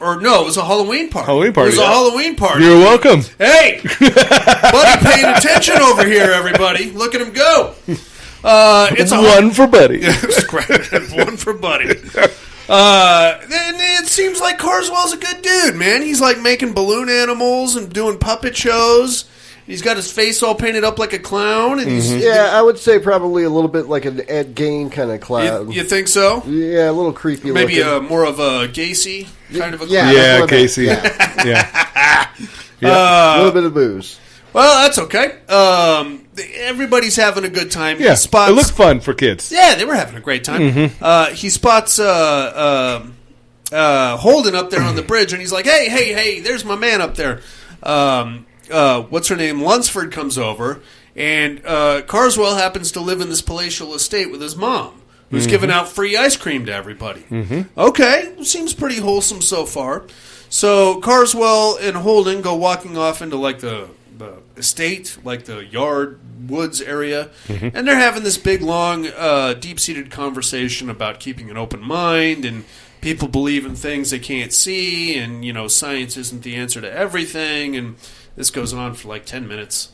Or no, it was a Halloween party. Halloween party. It was a Halloween party. You're welcome. Hey! Buddy paying attention over here, everybody. Look at him go. It's one for Buddy. One for Buddy. And it seems like Carswell's a good dude, man. He's like making balloon animals and doing puppet shows. He's got his face all painted up like a clown. And he's, Yeah, I would say probably a little bit like an Ed Gein kind of clown. you think so? Yeah, a little creepy Maybe looking. more of a Gacy kind of a Yeah. clown. Yeah, that's what I meant. Casey. Yeah. Yeah. A little bit of booze. Well, that's okay. Everybody's having a good time. Yeah. He spots, It looked fun for kids. Yeah, they were having a great time. He spots Holden up there on the bridge, and he's like, hey, there's my man up there. What's her name? Lunsford comes over, and Carswell happens to live in this palatial estate with his mom, who's giving out free ice cream to everybody. Okay, seems pretty wholesome so far. So Carswell and Holden go walking off into like the estate, like the yard, woods area, and they're having this big, long, deep-seated conversation about keeping an open mind, and people believe in things they can't see, and, science isn't the answer to everything, and this goes on for like 10 minutes.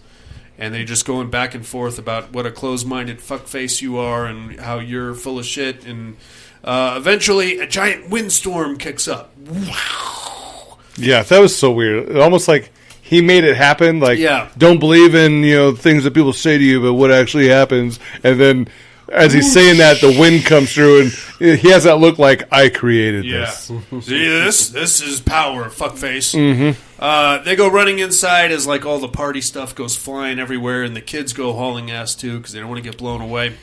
And they're just going back and forth about what a closed-minded fuckface you are and how you're full of shit, and eventually a giant windstorm kicks up. Yeah, that was so weird. Almost like he made it happen. Like, Yeah. don't believe in things that people say to you, but what actually happens. And then, as he's saying that, the wind comes through, and he has that look like I created this. See this is power, fuckface. They go running inside as like all the party stuff goes flying everywhere, and the kids go hauling ass too because they don't want to get blown away.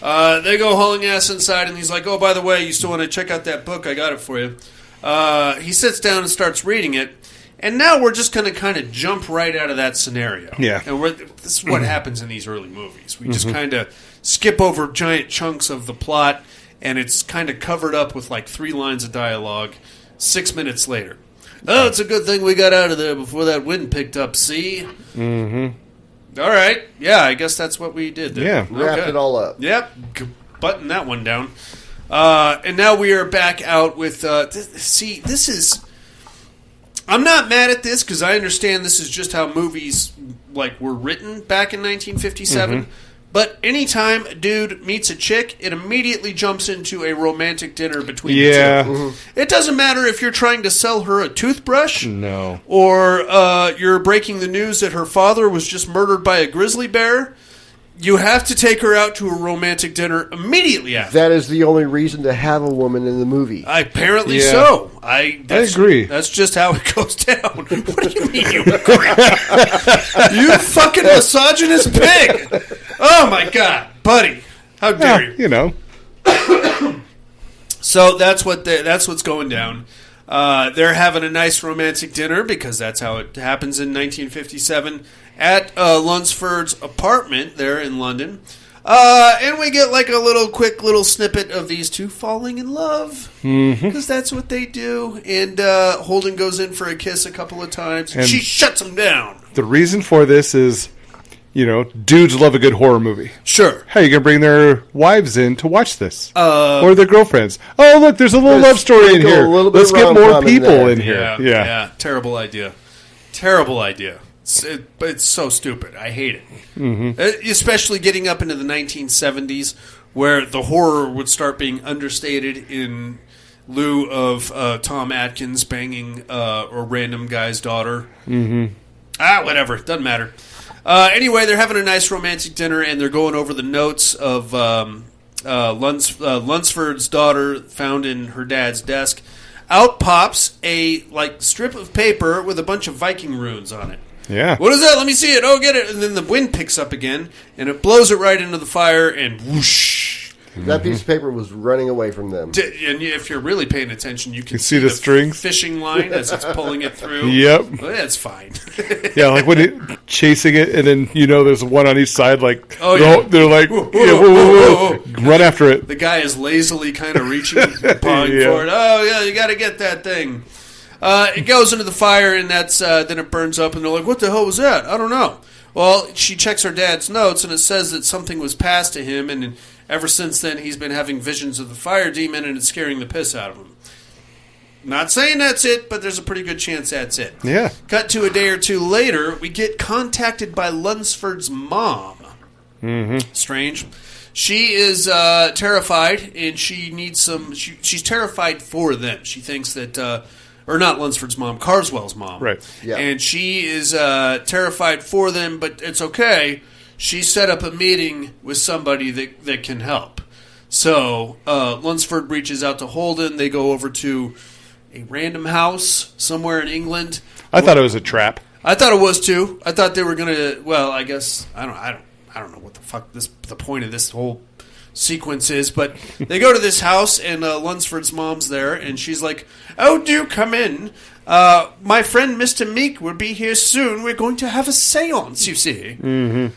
They go hauling ass inside, and he's like, "Oh, by the way, you still want to check out that book? I got it for you." He sits down and starts reading it. And now we're just going to kind of jump right out of that scenario. Yeah. And this is what happens in these early movies. We just kind of skip over giant chunks of the plot, and it's kind of covered up with like 3 lines of dialogue 6 minutes later. Oh, it's a good thing we got out of there before that wind picked up, see? All right. Yeah, I guess that's what we did there. Yeah. Wrapped it all up. Yep. Button that one down. And now we are back out with... this is... I'm not mad at this because I understand this is just how movies were written back in 1957. But anytime a dude meets a chick, it immediately jumps into a romantic dinner between the two. It doesn't matter if you're trying to sell her a toothbrush. No. Or you're breaking the news that her father was just murdered by a grizzly bear. You have to take her out to a romantic dinner immediately after. That is the only reason to have a woman in the movie. Apparently so. I agree. That's just how it goes down. What do you mean you agree? You fucking misogynist pig! Oh my god, buddy! How dare you? You know. So that's what's going down. They're having a nice romantic dinner because that's how it happens in 1957 at Lunsford's apartment there in London. And we get a quick little snippet of these two falling in love because that's what they do. And Holden goes in for a kiss a couple of times. And she shuts him down. The reason for this is, dudes love a good horror movie. Sure. Hey, you can bring their wives in to watch this. Or their girlfriends. Oh, look, there's a little love story in here. Let's get more people in here. Yeah. Terrible idea. It's so stupid. I hate it. Especially getting up into the 1970s where the horror would start being understated in lieu of Tom Atkins banging a random guy's daughter. Whatever. Doesn't matter. Anyway, they're having a nice romantic dinner, and they're going over the notes of Lunsford's daughter found in her dad's desk. Out pops a strip of paper with a bunch of Viking runes on it. Yeah. What is that? Let me see it. Oh, get it. And then the wind picks up again, and it blows it right into the fire, and whoosh. That piece of paper was running away from them. And if you're really paying attention, you can see the strings? Fishing line as it's pulling it through. Yep. Well, that's fine. Yeah, when it chasing it, and then, there's one on each side, they're whoa. Run after it. The guy is lazily kind of reaching, pawing for it. Oh, yeah, you got to get that thing. It goes into the fire, and then it burns up, and they're like, what the hell was that? I don't know. Well, she checks her dad's notes, and it says that something was passed to him, and ever since then he's been having visions of the fire demon, and it's scaring the piss out of him. Not saying that's it, but there's a pretty good chance that's it. Yeah. Cut to a day or two later, we get contacted by Lunsford's mom. Strange. She is terrified, and she needs some... She's terrified for them. She thinks that... or not Lunsford's mom, Carswell's mom. Right. Yeah. And she is terrified for them, but it's okay. She set up a meeting with somebody that can help. So Lunsford reaches out to Holden. They go over to a random house somewhere in England. I thought it was a trap. I thought it was too. I thought they were gonna. Well, I guess I don't know what the fuck the point of this whole sequence is, but they go to this house, and Lunsford's mom's there, and she's like, "Oh, do come in. My friend Mr. Meek will be here soon. We're going to have a seance, you see."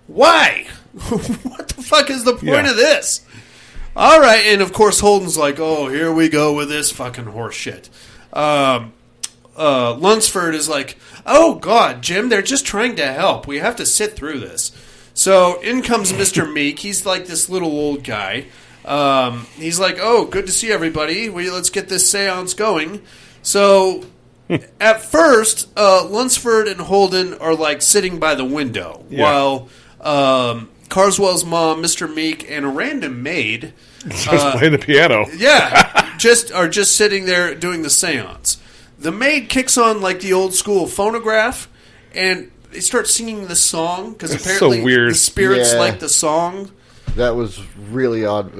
Why? What the fuck is the point of this? All right, and of course Holden's like, "Oh, here we go with this fucking horse shit." Lunsford is like, "Oh God, Jim, they're just trying to help. We have to sit through this." So in comes Mr. Meek. He's like this little old guy. He's like, "Oh, good to see everybody. Let's get this seance going." So at first, Lunsford and Holden are like sitting by the window while Carswell's mom, Mr. Meek, and a random maid just playing the piano. Yeah, are just sitting there doing the seance. The maid kicks on like the old school phonograph, and they start singing the song because apparently so weird. The spirits like the song. That was really odd.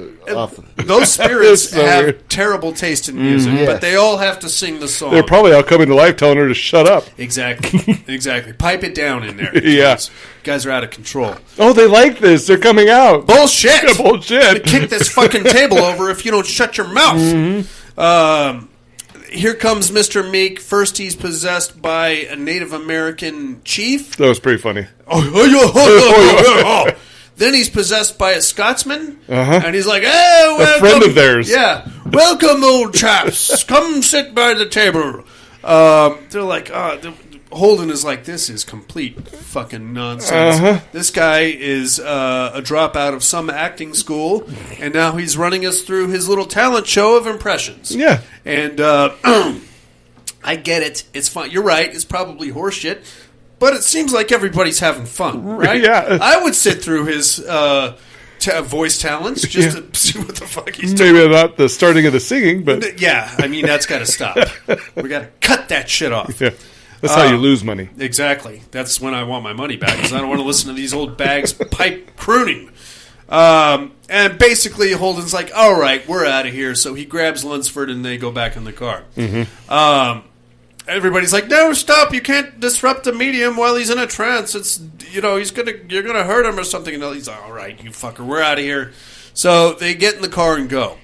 Those spirits have weird. terrible taste in music, but they all have to sing the song. They're probably all coming to life telling her to shut up. Exactly. Pipe it down in there. Yeah. Guys are out of control. Oh, they like this. They're coming out. Bullshit. Yeah, bullshit. I'm gonna kick this fucking table over if you don't shut your mouth. Here comes Mr. Meek. First, he's possessed by a Native American chief. That was pretty funny. Then he's possessed by a Scotsman, and he's like, "Hey, welcome, a friend of theirs. Yeah, welcome, old chaps. Come sit by the table." They're like, Holden is like, "This is complete fucking nonsense. This guy is a dropout of some acting school, and now he's running us through his little talent show of impressions." Yeah, and I get it. It's fun. You're right. It's probably horseshit. But it seems like everybody's having fun, right? Yeah. I would sit through his voice talents just to see what the fuck he's doing. Maybe not the starting of the singing, but... Yeah, I mean, that's got to stop. We got to cut that shit off. Yeah. That's how you lose money. Exactly. That's when I want my money back, because I don't want to listen to these old bags pipe crooning. And basically, Holden's like, all right, we're out of here. So he grabs Lunsford, and they go back in the car. Mm-hmm. Everybody's like, no, stop! You can't disrupt the medium while he's in a trance. It's you're gonna hurt him or something. And he's like, all right, you fucker, we're out of here. So they get in the car and go.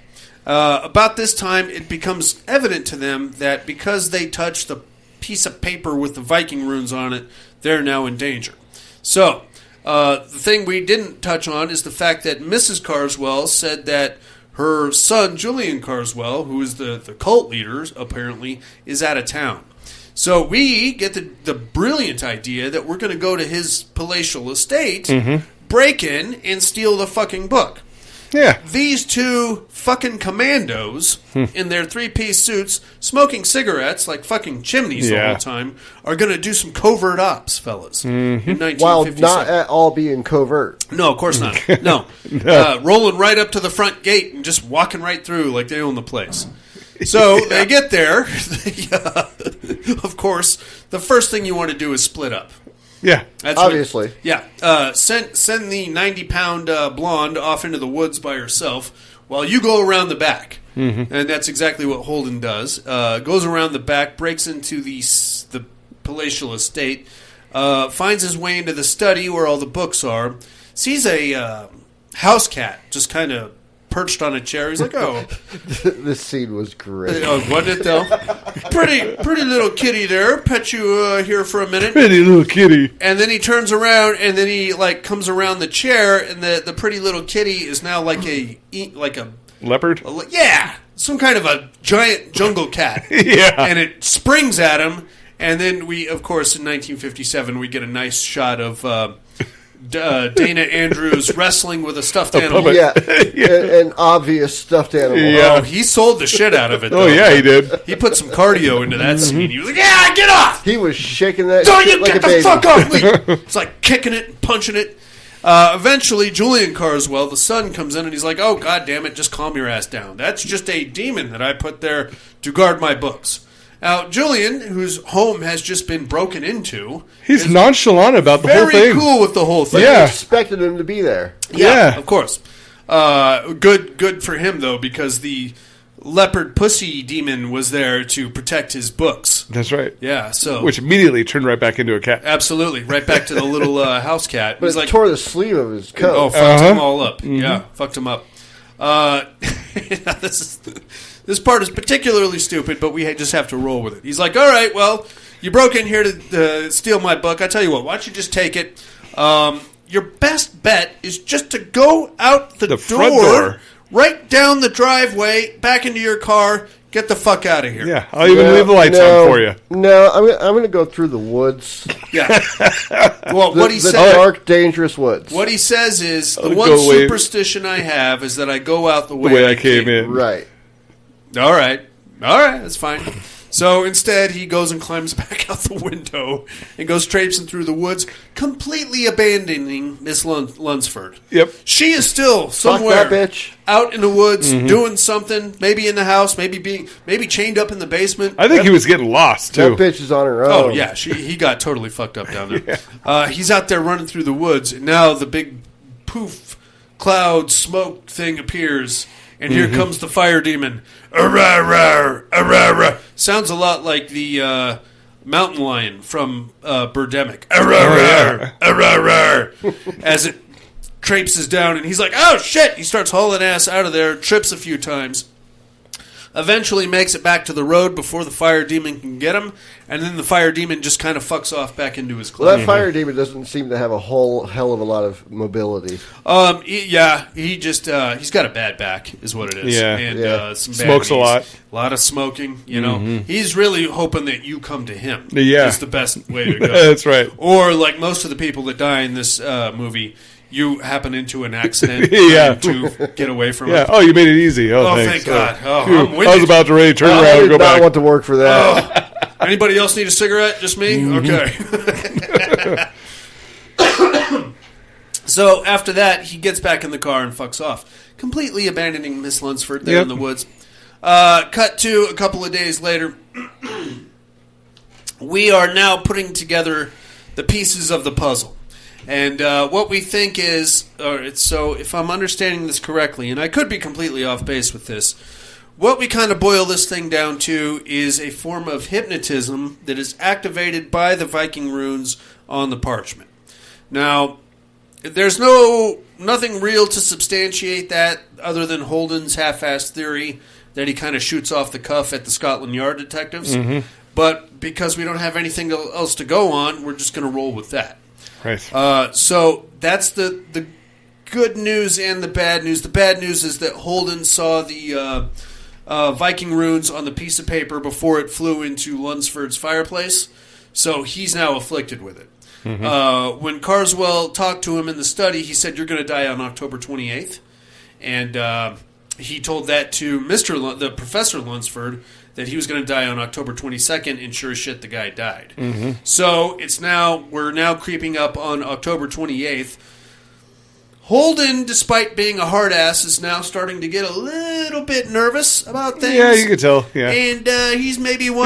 About this time, it becomes evident to them that because they touched the piece of paper with the Viking runes on it, they're now in danger. So the thing we didn't touch on is the fact that Mrs. Carswell said that her son, Julian Carswell, who is the cult leader, apparently, is out of town. So we get the brilliant idea that we're going to go to his palatial estate, break in, and steal the fucking book. Yeah. These two fucking commandos in their three-piece suits, smoking cigarettes like fucking chimneys the whole time, are going to do some covert ops, fellas, in 1957. While not at all being covert. No, of course not. No. Rolling right up to the front gate and just walking right through like they own the place. So they get there. Of course, the first thing you want to do is split up. Yeah, obviously. Send the 90-pound blonde off into the woods by herself while you go around the back. Mm-hmm. And that's exactly what Holden does. Goes around the back, breaks into the palatial estate, finds his way into the study where all the books are, sees a house cat just kind of perched on a chair. He's like, oh. This scene was great. Wasn't it, though? Pretty little kitty there. Pet you here for a minute. Pretty little kitty. And then he turns around, and then he comes around the chair, and the pretty little kitty is now like a leopard? Yeah. Some kind of a giant jungle cat. Yeah. And it springs at him, and then we, of course, in 1957, we get a nice shot of... Dana Andrews wrestling with a stuffed animal. Yeah, an obvious stuffed animal. Yeah. Oh, he sold the shit out of it, though. Oh, yeah, he did. He put some cardio into that scene. He was like, yeah, get off! He was shaking that Don't shit you like get a the baby. fuck off me! It's like kicking it and punching it. Eventually, Julian Carswell, the son, comes in and he's like, oh, God damn it, just calm your ass down. That's just a demon that I put there to guard my books. Now, Julian, whose home has just been broken into... He's nonchalant about the whole thing. Very cool with the whole thing. Yeah. I expected him to be there. Yeah, of course. Good for him, though, because the leopard pussy demon was there to protect his books. That's right. Yeah, so... Which immediately turned right back into a cat. Absolutely. Right back to the little house cat. But it tore the sleeve of his coat. Oh, fucked him all up. Mm-hmm. Yeah, fucked him up. This part is particularly stupid, but we just have to roll with it. He's like, all right, well, you broke in here to steal my book. I tell you what, why don't you just take it? Your best bet is just to go out the front door, right down the driveway, back into your car, get the fuck out of here. Yeah, I'll even leave the lights on for you. No, I'm going to go through the woods. Yeah. Well, what he the said, dark, dangerous woods. What he says is, the one superstition I have is that I go out the way I came in. Right. All right, that's fine. So instead, he goes and climbs back out the window and goes traipsing through the woods, completely abandoning Miss Lunsford. Yep. She is still somewhere bitch. out in the woods doing something, maybe in the house, maybe chained up in the basement. I think he was getting lost, too. That bitch is on her own. Oh, yeah, he got totally fucked up down there. Yeah. He's out there running through the woods, and now the big poof, cloud, smoke thing appears. And here comes the fire demon. Arrah, arrah. Sounds a lot like the mountain lion from Birdemic. Arrah, arrah. As it traipses down, and he's like, oh, shit. He starts hauling ass out of there, trips a few times. Eventually makes it back to the road before the fire demon can get him, and then the fire demon just kind of fucks off back into his cloud. Well, that fire demon doesn't seem to have a whole hell of a lot of mobility. He's got a bad back, is what it is. Yeah, and some bad smokes knees. a lot. A lot of smoking. You know, he's really hoping that you come to him. Yeah, that's the best way to go. That's right. Or like most of the people that die in this movie. You happen into an accident to get away from it. Oh, you made it easy. Oh, thank God. I was about to ready to turn around and go back. I did not want to work for that. Anybody else need a cigarette? Just me? Okay. So after that, he gets back in the car and fucks off, completely abandoning Miss Lunsford there in the woods. Cut to a couple of days later. We are now putting together the pieces of the puzzle. And what we think is, so if I'm understanding this correctly, and I could be completely off base with this, what we kind of boil this thing down to is a form of hypnotism that is activated by the Viking runes on the parchment. Now, there's nothing real to substantiate that other than Holden's half-assed theory that he kind of shoots off the cuff at the Scotland Yard detectives. Mm-hmm. But because we don't have anything else to go on, we're just going to roll with that. Right. So that's the good news and the bad news. The bad news is that Holden saw the Viking runes on the piece of paper before it flew into Lunsford's fireplace, so he's now afflicted with it. Mm-hmm. When Carswell talked to him in the study, he said, "You're going to die on October 28th," and he told that to the Professor Lunsford that he was going to die on October 22nd, and sure as shit, the guy died. Mm-hmm. So we're now creeping up on October 28th. Holden, despite being a hard ass, is now starting to get a little bit nervous about things. Yeah, you can tell. Yeah, and he's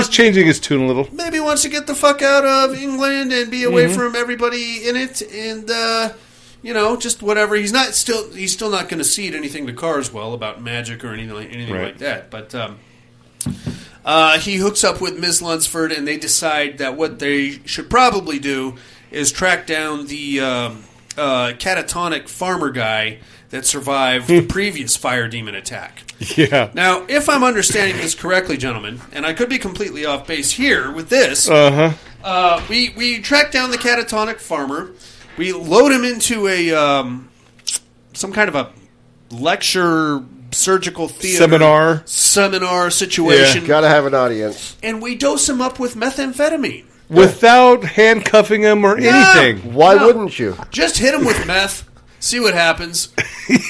changing his tune a little. Maybe wants to get the fuck out of England and be away from everybody in it, and just whatever. He's still not going to cede anything to Carswell about magic or anything like that. But he hooks up with Ms. Lunsford, and they decide that what they should probably do is track down the catatonic farmer guy that survived the previous fire demon attack. Yeah. Now, if I'm understanding this correctly, gentlemen, and I could be completely off base here with this, we track down the catatonic farmer. We load him into some kind of a lecture, surgical theater seminar situation. Yeah, gotta have an audience. And we dose him up with methamphetamine. Without handcuffing him or anything. Why wouldn't you? Just hit him with meth. See what happens.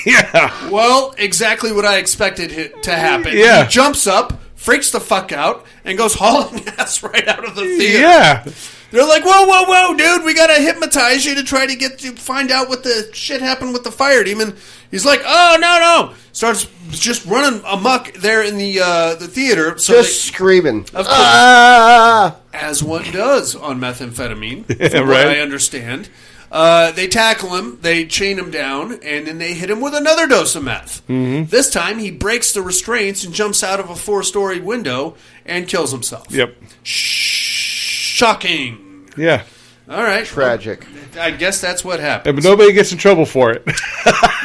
Yeah. Well, exactly what I expected to happen. Yeah. He jumps up, freaks the fuck out, and goes hauling ass right out of the theater. Yeah. They're like, whoa, dude, we gotta hypnotize you to try to find out what the shit happened with the fire demon. He's like, oh, no. Starts just running amok there in the theater. So screaming. Of course, as one does on methamphetamine, from what I understand. They tackle him, they chain him down, and then they hit him with another dose of meth. Mm-hmm. This time, he breaks the restraints and jumps out of a 4-story window and kills himself. Yep. Shocking. Yeah. All right. Tragic. Well, I guess that's what happened. Yeah, but nobody gets in trouble for it.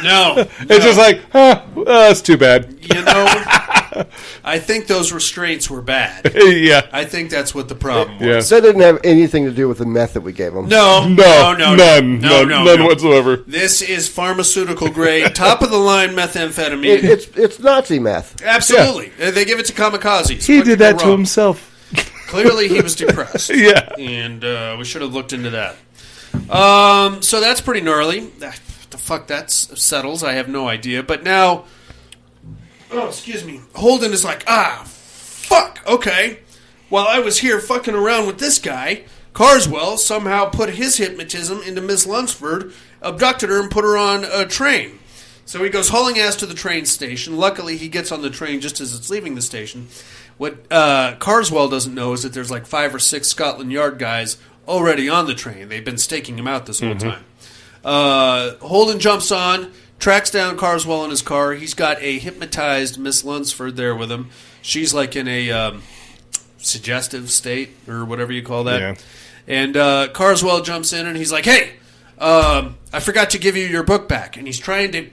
No. It's just like, that's too bad. I think those restraints were bad. Yeah. I think that's what the problem was. Yeah. That didn't have anything to do with the meth that we gave them. None whatsoever. This is pharmaceutical grade, top of the line methamphetamine. It's Nazi meth. Absolutely. Yeah. They give it to kamikazes. He did that to himself. Clearly, he was depressed. Yeah. And we should have looked into that. So that's pretty gnarly. The fuck that settles, I have no idea. But now, excuse me, Holden is like, fuck, okay. While I was here fucking around with this guy, Carswell somehow put his hypnotism into Miss Lunsford, abducted her, and put her on a train. So he goes hauling ass to the train station. Luckily, he gets on the train just as it's leaving the station. What Carswell doesn't know is that there's like 5 or 6 Scotland Yard guys already on the train. They've been staking him out this whole time. Holden jumps on, tracks down Carswell in his car. He's got a hypnotized Miss Lunsford there with him. She's like in a suggestive state or whatever you call that. Yeah. And Carswell jumps in and he's like, hey, I forgot to give you your book back. And he's trying to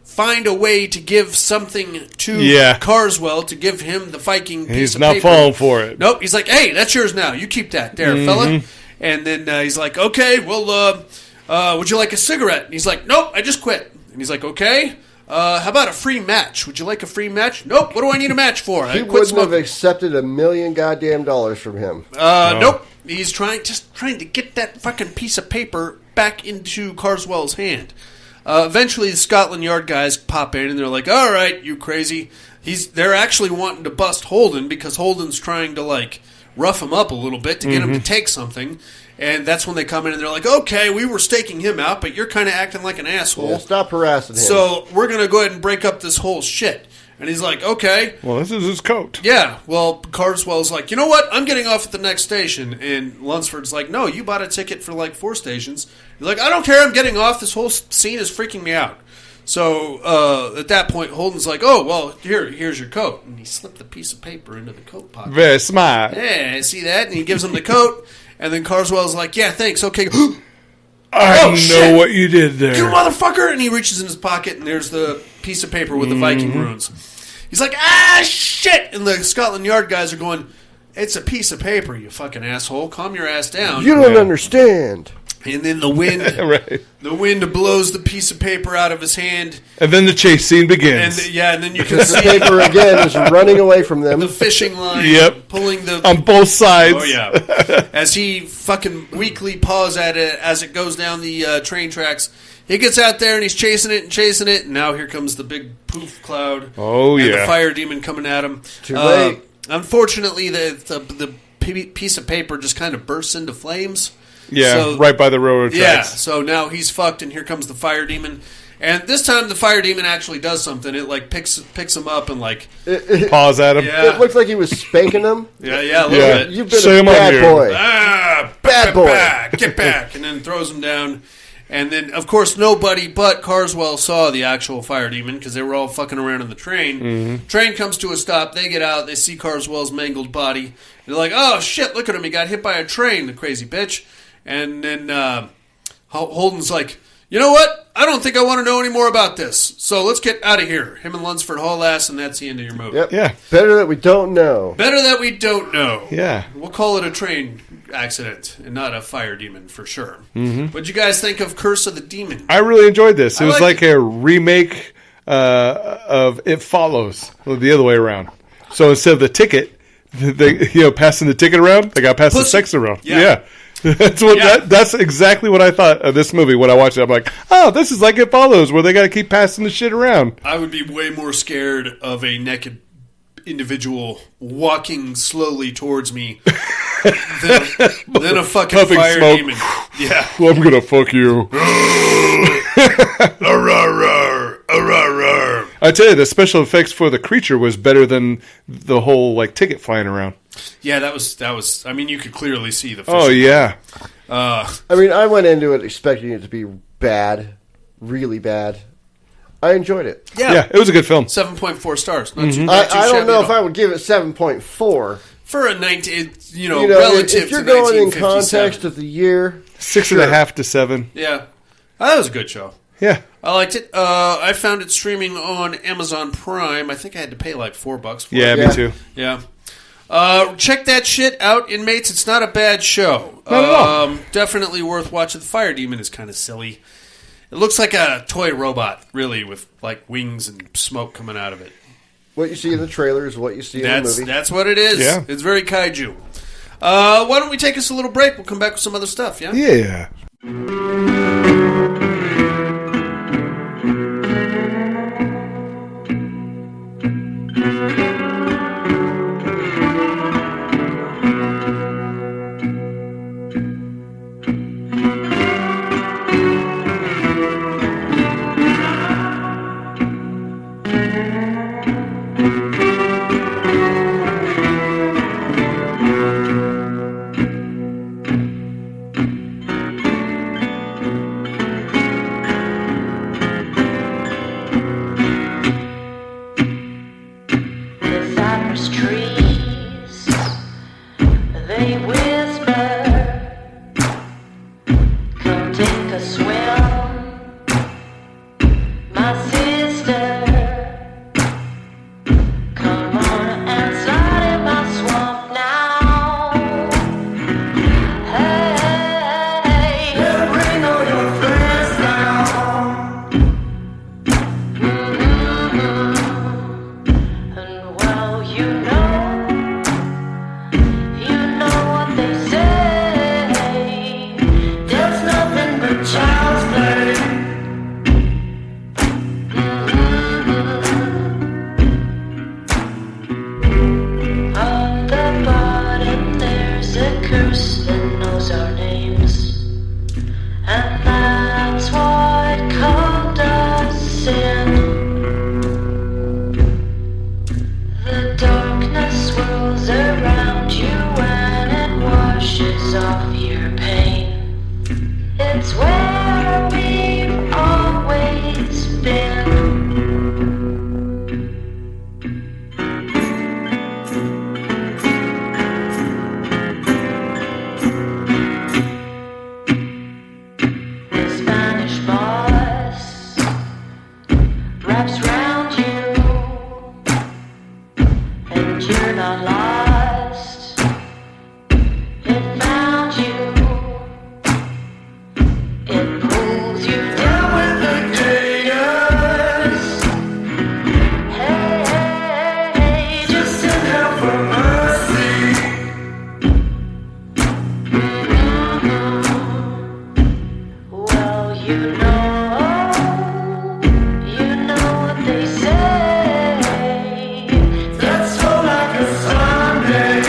find a way to give something to Carswell to give him the Viking piece of paper. He's not falling for it. Nope. He's like, hey, that's yours now. You keep that there, fella. And then he's like, okay, well, would you like a cigarette? And he's like, nope, I just quit. And he's like, okay, how about a free match? Would you like a free match? Nope. What do I need a match for? He wouldn't have accepted $1 million goddamn dollars from him. Nope. He's trying to get that fucking piece of paper back into Carswell's hand. Eventually, the Scotland Yard guys pop in, and they're like, all right, you crazy. They're actually wanting to bust Holden because Holden's trying to, like, rough him up a little bit to get him to take something. And that's when they come in and they're like, okay, we were staking him out, but you're kind of acting like an asshole. Yeah, stop harassing him. So we're going to go ahead and break up this whole shit. And he's like, okay. Well, this is his coat. Yeah. Well, Carswell's like, you know what? I'm getting off at the next station. And Lunsford's like, no, you bought a ticket for like 4 stations. He's like, I don't care. I'm getting off. This whole scene is freaking me out. So at that point, Holden's like, oh, well, here's your coat. And he slipped the piece of paper into the coat pocket. Very smart. Yeah, see that? And he gives him the coat. And then Carswell's like, yeah, thanks. Okay. I know what you did there. You motherfucker! And he reaches in his pocket, and there's the piece of paper with the Viking runes. He's like, ah, shit! And the Scotland Yard guys are going, it's a piece of paper, you fucking asshole. Calm your ass down. You don't understand. And then the wind the wind blows the piece of paper out of his hand. And then the chase scene begins. And then you can see the paper again is running away from them. The fishing line. Yep. Pulling the... On both sides. Oh, yeah. As he fucking weakly paws at it as it goes down the train tracks. He gets out there and he's chasing it. And now here comes the big poof cloud. Oh, and yeah. the fire demon coming at him. Too late. Unfortunately, the piece of paper just kind of bursts into flames. Yeah, so, right by the railroad tracks. Yeah, so now he's fucked, and here comes the fire demon. And this time, the fire demon actually does something. It like picks him up and like paws at him. Yeah. It looks like he was spanking him. Yeah, a little bit. You've been a bad boy. Bad boy. Get back, and then throws him down. And then, of course, nobody but Carswell saw the actual fire demon because they were all fucking around in the train. Train comes to a stop. They get out. They see Carswell's mangled body. They're like, oh, shit, look at him. He got hit by a train, the crazy bitch. And then Holden's like, you know what? I don't think I want to know any more about this. So let's get out of here. Him and Lunsford haul ass, and that's the end of your movie. Yep. Yeah. Better that we don't know. Better that we don't know. Yeah. We'll call it a train accident and not a fire demon for sure. What'd you guys think of Curse of the Demon? I really enjoyed this. It was like it. a remake of It Follows, the other way around. So instead of the ticket, they passing the ticket around, they got to pass the sex around. Yeah. That's exactly what I thought of this movie when I watched it. I'm like, oh, this is like It Follows, where they got to keep passing the shit around. I would be way more scared of a naked individual walking slowly towards me than a fucking Puffing fire smoke. demon. Yeah. Well, I'm gonna fuck you. I tell you, the special effects for the creature was better than the whole like ticket flying around. Yeah, that was. I mean, you could clearly see the. Oh yeah. I mean, I went into it expecting it to be bad, really bad. I enjoyed it. Yeah, it was a good film. 7.4 stars. Not too, I don't know if I would give it 7.4 for a 19. Relative if you're to going in 1957. context of the year, 6.5 to 7. Yeah, that was a good show. Yeah, I liked it. I found it streaming on Amazon Prime. I think I had to pay like $4 for it. Yeah, me too. Yeah. Check that shit out, inmates. It's not a bad show. Not at all. Definitely worth watching. The fire demon is kind of silly. It looks like a toy robot, really, with like wings and smoke coming out of it. what you see in the trailer is what you see in the movie. That's what it is. Yeah. It's very kaiju. Why don't we take us a little break? We'll come back with some other stuff, yeah? Yeah. Come got lost, it found you. It pulls you down with the gators. Hey, just send out for mercy. Well, you know what they say. Let's go like a Sunday.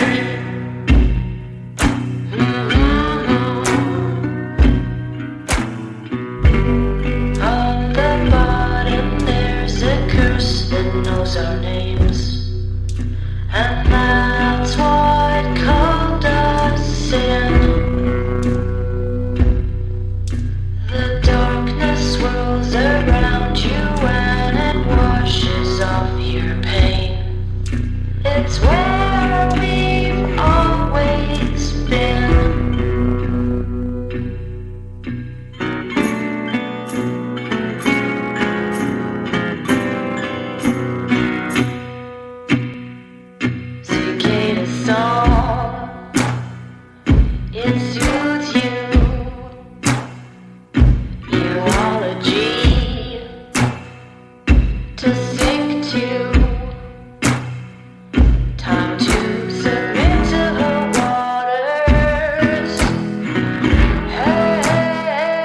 On the bottom there's a curse that knows our names, and that's what called us in. The darkness swirls around you and it washes off your pain. It's where we've always been. Cicada song, it suits you. Eulogy to sing to. Time to submit to her waters.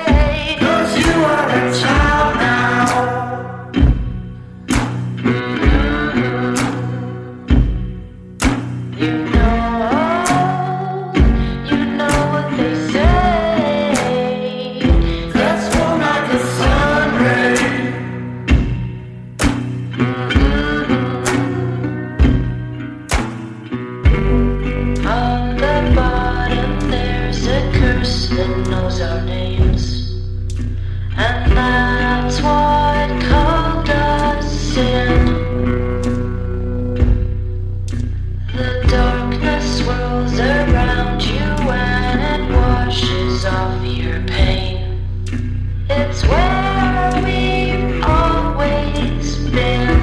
Hey, 'cause you are a child now. You know what they say. Let's warm like a sun ray. On the bottom there's a curse that knows our names, and that's what called us in. The darkness swirls around you and it washes off your pain. It's where we've always been.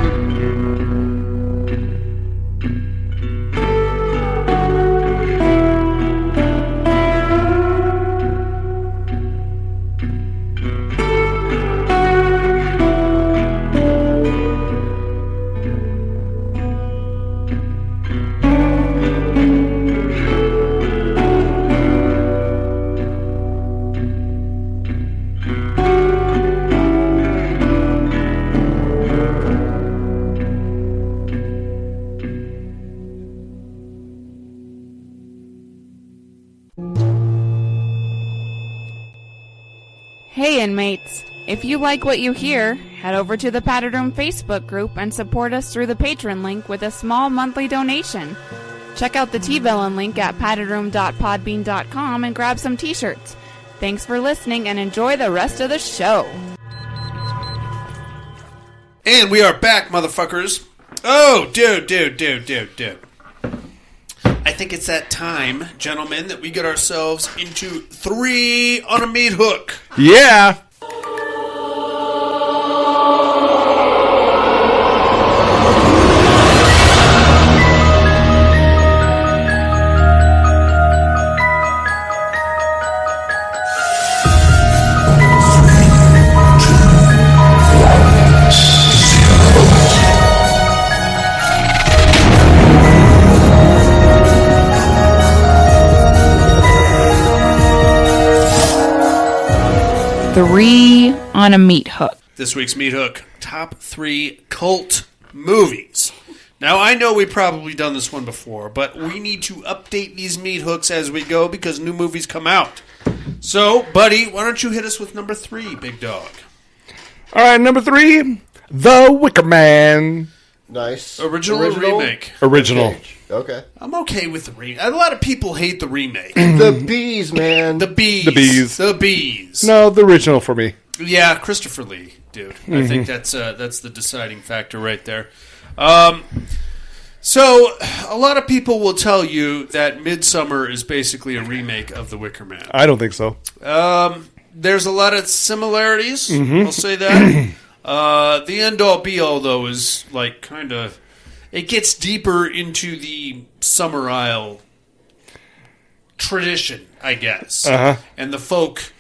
Hey inmates, if you like what you hear, head over to the Padded Room Facebook group and support us through the Patreon link with a small monthly donation. Check out the T-Villain link at paddedroom.podbean.com and grab some t-shirts. Thanks for listening and enjoy the rest of the show. And we are back, motherfuckers. Oh, dude. I think it's that time, gentlemen, that we get ourselves into 3 on a meat hook. Yeah. Three on a meat hook. This week's meat hook, top 3 cult movies. Now, I know we've probably done this one before, but we need to update these meat hooks as we go because new movies come out. So, buddy, why don't you hit us with number 3, big dog? All right, number 3, The Wicker Man. Nice. Original or remake? Original. Okay. I'm okay with the remake. A lot of people hate the remake. The bees, man. The bees. The bees. The bees. No, the original for me. Yeah, Christopher Lee, dude. I think that's the deciding factor right there. So, a lot of people will tell you that Midsommar is basically a remake of The Wicker Man. I don't think so. There's a lot of similarities, I'll say that. The end-all, be-all, though, is like kind of... it gets deeper into the Summer Isle tradition, I guess, and the folk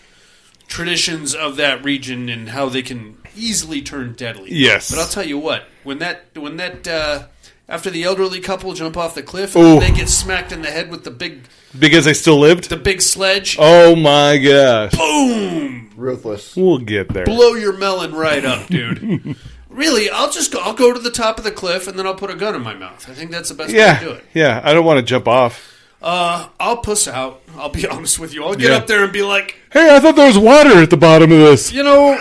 traditions of that region and how they can easily turn deadly. Yes. But I'll tell you what, when that after the elderly couple jump off the cliff and they get smacked in the head with the big... Because they still lived? The big sledge. Oh, my gosh. Boom! Ruthless. We'll get there. Blow your melon right up, dude. Really, I'll go to the top of the cliff and then I'll put a gun in my mouth. I think that's the best way to do it. Yeah, I don't want to jump off. I'll puss out. I'll be honest with you. I'll get up there and be like, hey, I thought there was water at the bottom of this. You know,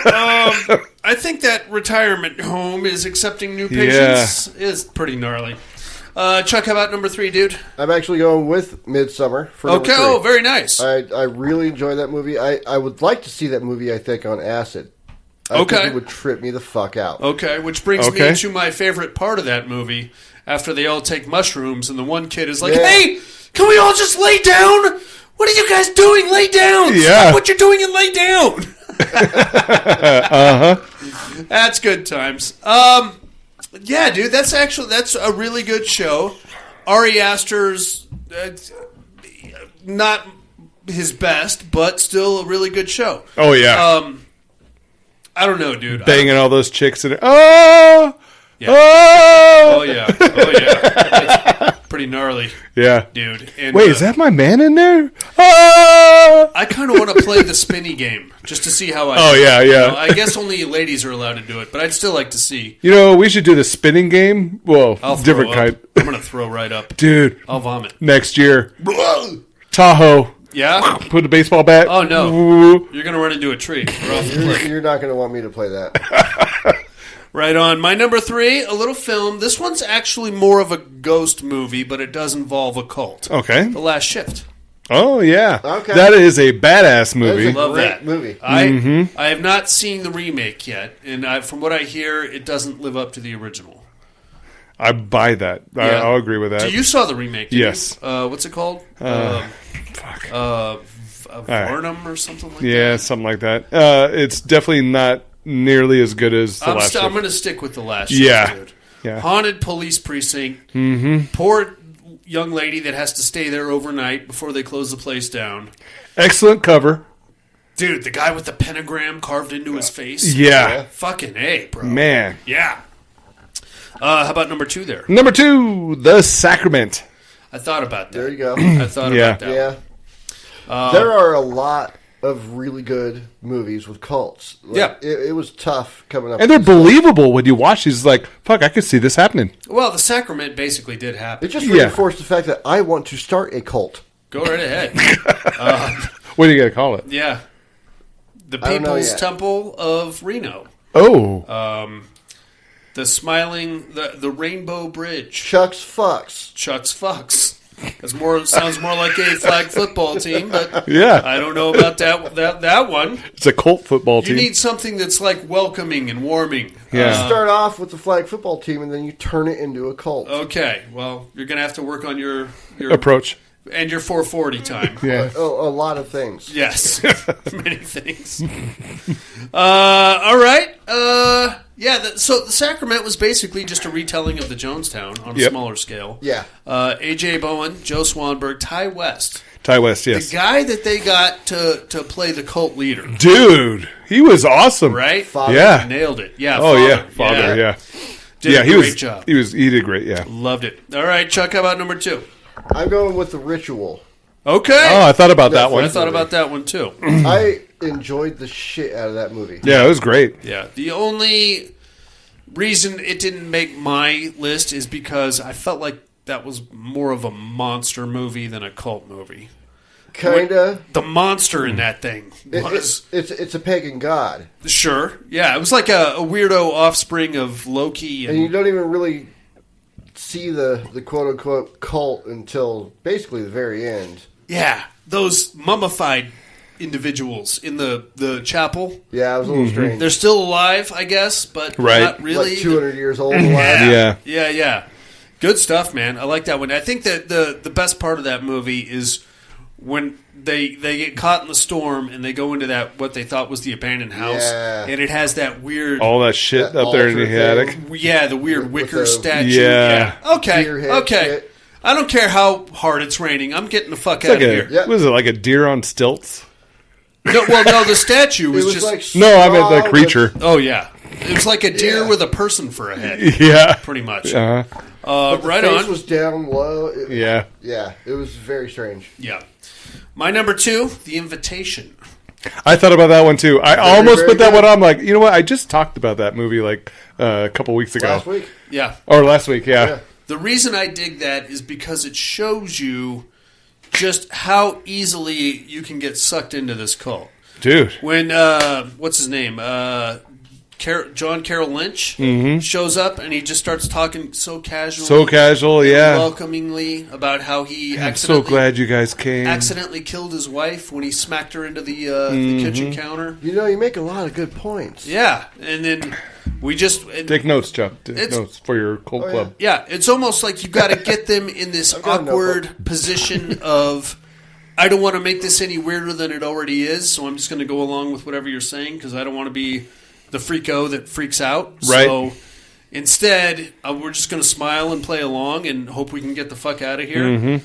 I think that retirement home is accepting new patients is pretty gnarly. Chuck, how about number 3, dude? I'm actually going with Midsummer for number 3. Oh, very nice. I really enjoyed that movie. I would like to see that movie, I think, on acid. I think it would trip me the fuck out. Okay, which brings me to my favorite part of that movie, after they all take mushrooms and the one kid is like, hey, can we all just lay down? What are you guys doing? Lay down. Stop what you're doing and lay down. That's good times. Yeah, dude, that's a really good show. Ari Aster's not his best, but still a really good show. Oh, yeah. I don't know, dude. Banging all those chicks in it. Oh! Yeah. Oh, yeah. Oh, yeah. It's pretty gnarly. Yeah. Dude. And, wait, is that my man in there? Oh! I kind of want to play the spinny game just to see how I do. Oh, yeah. You know, I guess only ladies are allowed to do it, but I'd still like to see. You know, we should do the spinning game. Well, different kind. I'm going to throw right up. Dude. I'll vomit. Next year. Tahoe. Yeah? Put a baseball bat. Oh, no. You're going to run into a tree. You're not going to want me to play that. Right on. My number 3, a little film. This one's actually more of a ghost movie, but it does involve a cult. Okay. The Last Shift. Oh, yeah. Okay. That is a badass movie. That is a Love great that movie. I have not seen the remake yet, and from what I hear, it doesn't live up to the original. I buy that. Yeah. I'll agree with that. So you saw the remake, didn't Yes. you? What's it called? Varnum or something like that? Yeah, something like that. It's definitely not nearly as good as The Last Shift. I'm going to stick with The Last Shift, dude. Yeah. Haunted police precinct. Mm-hmm. Poor young lady that has to stay there overnight before they close the place down. Excellent cover. Dude, the guy with the pentagram carved into his face. Yeah. Fucking A, bro. Man. Yeah. How about number 2 there? Number 2, The Sacrament. I thought about that. There you go. I thought about that. Yeah. There are a lot of really good movies with cults. It was tough coming up. And they're believable when you watch these. Like, fuck, I could see this happening. Well, The Sacrament basically did happen. It just reinforced the fact that I want to start a cult. Go right ahead. What are you going to call it? Yeah. The People's Temple of Reno. Oh. The smiling, the Rainbow Bridge. Chuck's Fucks. Sounds more like a flag football team, but yeah. I don't know about that one. It's a cult football team. You need something that's like welcoming and warming. Yeah. You start off with the flag football team, and then you turn it into a cult. Okay, well, you're going to have to work on your approach. And your 440 time. Yeah. A lot of things. Yes. Many things. All right. So The Sacrament was basically just a retelling of the Jonestown on a smaller scale. Yeah. A.J. Bowen, Joe Swanberg, Ty West. Ty West, yes. The guy that they got to play the cult leader. Dude, he was awesome. Right? Father. Yeah. Nailed it. Yeah. Father, yeah. Did a great job. He did great, yeah. Loved it. All right, Chuck, how about number 2? I'm going with The Ritual. Okay. Oh, I thought about that one. I thought about that one, too. I enjoyed the shit out of that movie. Yeah, it was great. Yeah. The only reason it didn't make my list is because I felt like that was more of a monster movie than a cult movie. Kinda. The monster in that thing was... It's a pagan god. Sure. Yeah, it was like a weirdo offspring of Loki. And you don't even really see the quote-unquote cult until basically the very end. Yeah, those mummified individuals in the chapel. Yeah, it was a little strange. They're still alive, I guess, but not really. Like 200 years old alive. Yeah. Good stuff, man. I like that one. I think that the best part of that movie is when they get caught in the storm and they go into that what they thought was the abandoned house, and it has that weird all that shit up there in the attic. Yeah, the weird wicker statue. Yeah. Okay. Shit. I don't care how hard it's raining. I'm getting the fuck It's out like of here. Was it like a deer on stilts? No, the statue was just like no. I meant the creature. Oh yeah, it was like a deer with a person for a head. Yeah, pretty much. But the Right face on. was down low. Yeah. It was very strange. Yeah. My number 2, The Invitation. I thought about that one too. I almost very put that good. one on. I'm like, you know what? I just talked about that movie like a couple weeks ago. Last week. Yeah. Or last week, yeah. The reason I dig that is because it shows you just how easily you can get sucked into this cult. Dude. When, what's his name? John Carroll Lynch shows up and he just starts talking so casually. Yeah. Welcomingly about how he I'm so glad you guys came. accidentally killed his wife when he smacked her into the kitchen counter. You know, you make a lot of good points. Yeah, and then we just Take notes, Chuck. Take notes for your cult club. Yeah, it's almost like you got to get them in this awkward position of, I don't want to make this any weirder than it already is, so I'm just going to go along with whatever you're saying because I don't want to be the freako that freaks out. Right. So instead, we're just going to smile and play along and hope we can get the fuck out of here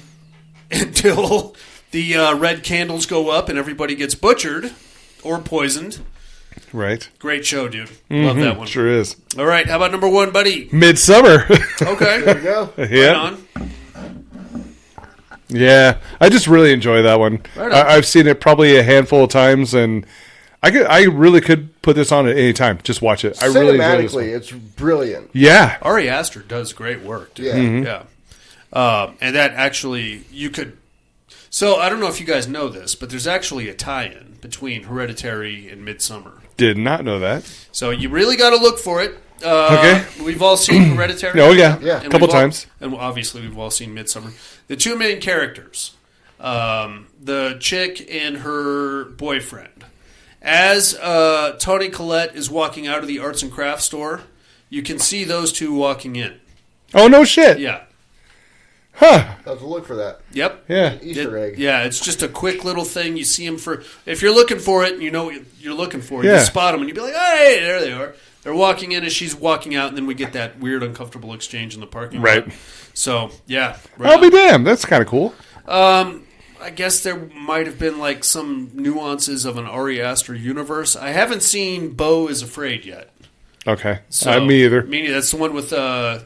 until the red candles go up and everybody gets butchered or poisoned. Right. Great show, dude. Love that one. Sure is. All right, how about number 1, buddy? Midsummer. Okay. There we go. Yeah. Right on. Yeah, I just really enjoy that one. Right on. I've seen it probably a handful of times, and I really could put this on at any time. Just watch it. I really enjoy this one. Cinematically, it's brilliant. Yeah. Ari Aster does great work, dude. Yeah. Yeah. And that actually, you could... So, I don't know if you guys know this, but there's actually a tie-in between Hereditary and Midsummer. Did not know that. So, you really got to look for it. Okay. We've all seen Hereditary. Oh, yeah. Yeah. And Couple we've all- times. And obviously, we've all seen Midsummer. The two main characters, the chick and her boyfriend. As Toni Collette is walking out of the arts and crafts store, you can see those two walking in. Oh, no shit. Yeah. Huh. I have to look for that. Yep. Yeah. Easter egg. Yeah, it's just a quick little thing. You see them for... If you're looking for it, you know what you're looking for. Yeah. You spot them and you'd be like, hey, there they are. They're walking in as she's walking out, and then we get that weird, uncomfortable exchange in the parking lot. Right. So, yeah. I'll be damned. That's kind of cool. I guess there might have been like some nuances of an Ari Aster universe. I haven't seen Beau is Afraid yet. Okay. So, Me either. Me neither. That's the one with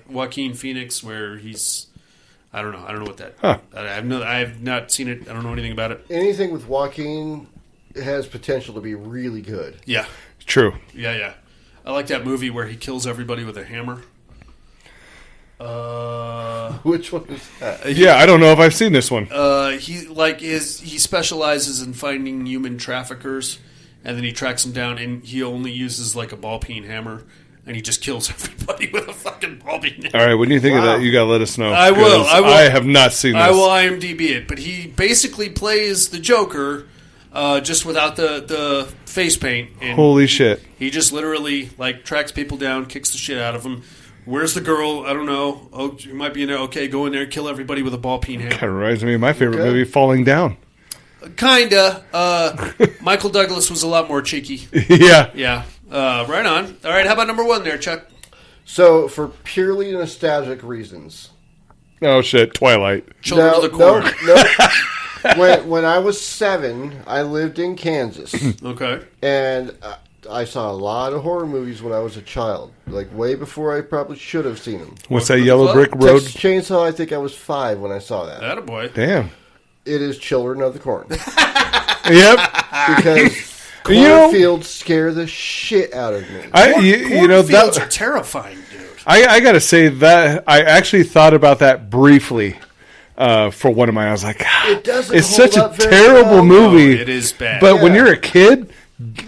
Joaquin Phoenix where he's... I don't know what that... Huh. I have not seen it. I don't know anything about it. Anything with Joaquin has potential to be really good. Yeah. True. Yeah. I like that movie where he kills everybody with a hammer. Which one is that? Yeah, I don't know if I've seen this one. He specializes in finding human traffickers, and then he tracks them down, and he only uses like a ball peen hammer, and he just kills everybody with a fucking ball peen hammer. All right, when you think of that, you got to let us know. I will. 'cause I have not seen this. I will IMDb it, but he basically plays the Joker, just without the face paint. And Holy shit. He just literally like tracks people down, kicks the shit out of them. Where's the girl? I don't know. Oh, you might be in there. Okay, go in there, kill everybody with a ball peen hammer. Kind of reminds me of my favorite movie, Falling Down. Kinda. Michael Douglas was a lot more cheeky. Yeah. Yeah. Right on. All right, how about number 1 there, Chuck? So, for purely nostalgic reasons. Oh, shit. Twilight. Children of the Corn. No. when I was 7, I lived in Kansas. Okay. And I saw a lot of horror movies when I was a child. Like, way before I probably should have seen them. What's that Yellow Brick Road? Texas Chainsaw, I think I was 5 when I saw that. Attaboy. Damn. It is Children of the Corn. Yep. Because cornfields scare the shit out of me. Cornfields are terrifying, dude. I got to say that I actually thought about that briefly for one of mine. I was like, it doesn't it's hold such a up very terrible well. movie. No, it is bad. But when you're a kid,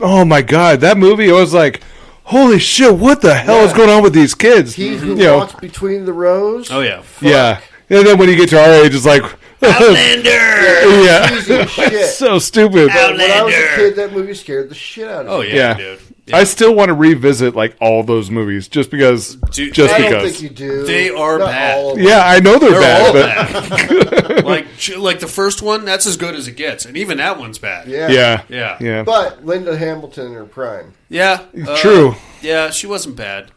oh my God, that movie, I was like, holy shit, what the hell is going on with these kids? He who walks between the rows. Oh, yeah. Fuck. Yeah. And then when you get to our age, it's like, Outlander! Yeah. Cheesy shit. So stupid. But when I was a kid, that movie scared the shit out of me. Oh, yeah, dude. I still want to revisit like all those movies just because. Dude, just I because. don't think you do. They are Not bad. all of them. Yeah, I know they're all bad. bad. like the first one, that's as good as it gets, and even that one's bad. Yeah. Yeah. But Linda Hamilton in her prime. Yeah, True. Yeah, she wasn't bad.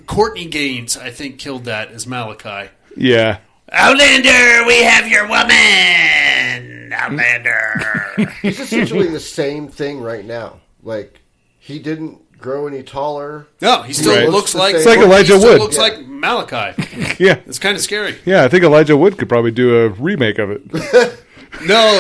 Courtney Gaines, I think, killed that as Malachi. Yeah. Outlander, we have your woman. Outlander. He's essentially the same thing right now. Like, he didn't grow any taller. No, he still looks like... It's like Elijah Wood. Looks like Malachi. Yeah. It's kind of scary. Yeah, I think Elijah Wood could probably do a remake of it. No,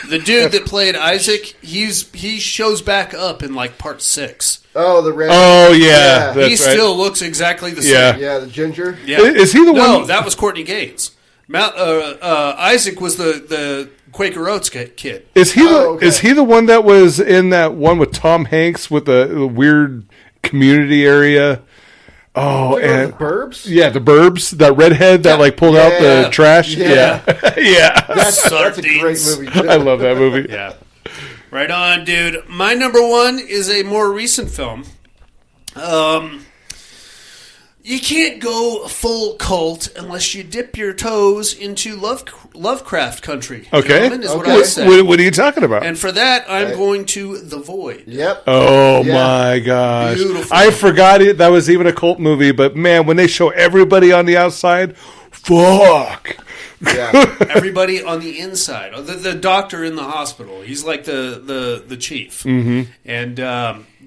the dude that played Isaac, he shows back up in like part 6. Oh, the red. Oh, yeah. He still looks exactly the same. Yeah, the ginger. Yeah. Is he the one? No, that was Courtney Gaines. Isaac was the Quaker Oats kid. Is he okay. is he the one that was in that one with Tom Hanks with the weird community area? Oh, and the Burbs? Yeah, the Burbs. That redhead that like pulled out the trash. Yeah. Yeah. That's a great movie, too. I love that movie. Yeah. Right on, dude. My number one is a more recent film. You can't go full cult unless you dip your toes into Lovecraft country. Okay. Gentlemen, is what I say. What are you talking about? And for that, I'm going to The Void. Yep. Oh my gosh. Beautiful. I forgot that was even a cult movie, but man, when they show everybody on the outside, fuck. Yeah. Everybody on the inside. The doctor in the hospital. He's like the chief. Mm-hmm. And,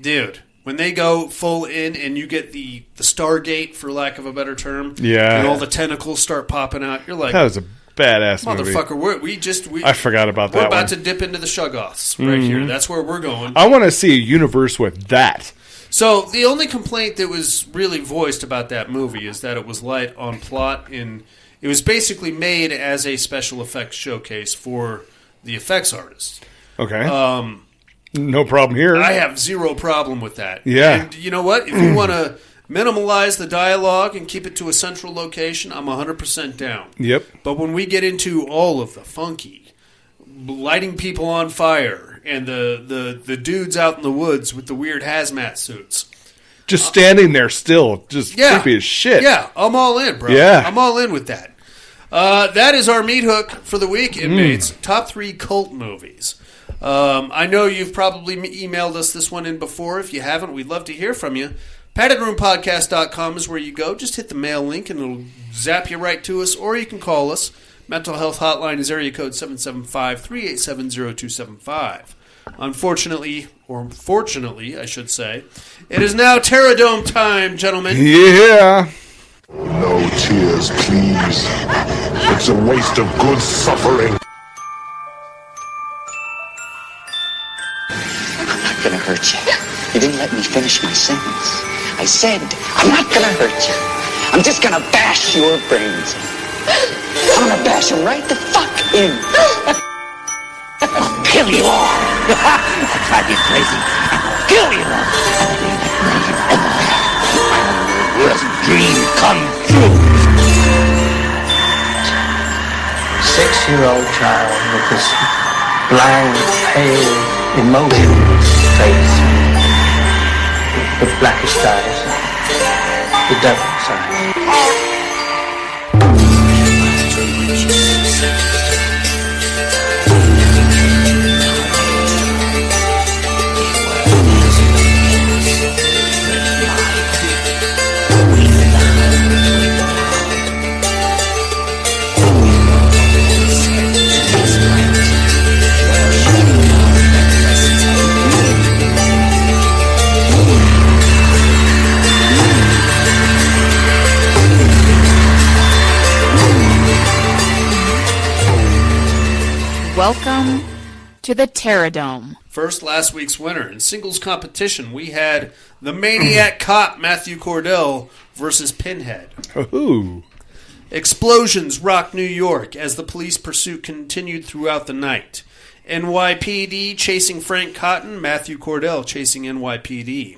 dude, when they go full in and you get the Stargate, for lack of a better term, and all the tentacles start popping out, you're like, that was a badass motherfucker, movie. we I forgot about that We're about one. to dip into the Shuggoths right here. That's where we're going. I want to see a universe with that. So the only complaint that was really voiced about that movie is that it was light on plot, and it was basically made as a special effects showcase for the effects artists. Okay. No problem here. I have zero problem with that. Yeah. And you know what? If you want to minimalize the dialogue and keep it to a central location, I'm 100% down. Yep. But when we get into all of the funky, lighting people on fire, and the dudes out in the woods with the weird hazmat suits. Just standing there still, just creepy as shit. Yeah, I'm all in, bro. Yeah. I'm all in with that. That is our meat hook for the week, inmates. Top 3 cult movies. I know you've probably emailed us this one in before. If you haven't, we'd love to hear from you. PaddedRoomPodcast.com is where you go. Just hit the mail link and it'll zap you right to us, or you can call us. Mental health hotline is area code 775-387-0275. Unfortunately, or fortunately, I should say, it is now Terradome time, gentlemen. Yeah. No tears, please. It's a waste of good suffering. I'm not gonna hurt you. You didn't let me finish my sentence. I said, I'm not gonna hurt you. I'm just gonna bash your brains in. I'm gonna bash them right the fuck in. I'll kill you all. I'll drive you crazy. I'll kill you all. My worst dream come true. 6-year-old child with this blank, pale, emotionless face, the blackest eyes, the devil's eyes. Welcome to the Terradome. First, last week's winner. In singles competition, we had the maniac cop Matthew Cordell versus Pinhead. Ooh. Explosions rocked New York as the police pursuit continued throughout the night. NYPD chasing Frank Cotton, Matthew Cordell chasing NYPD.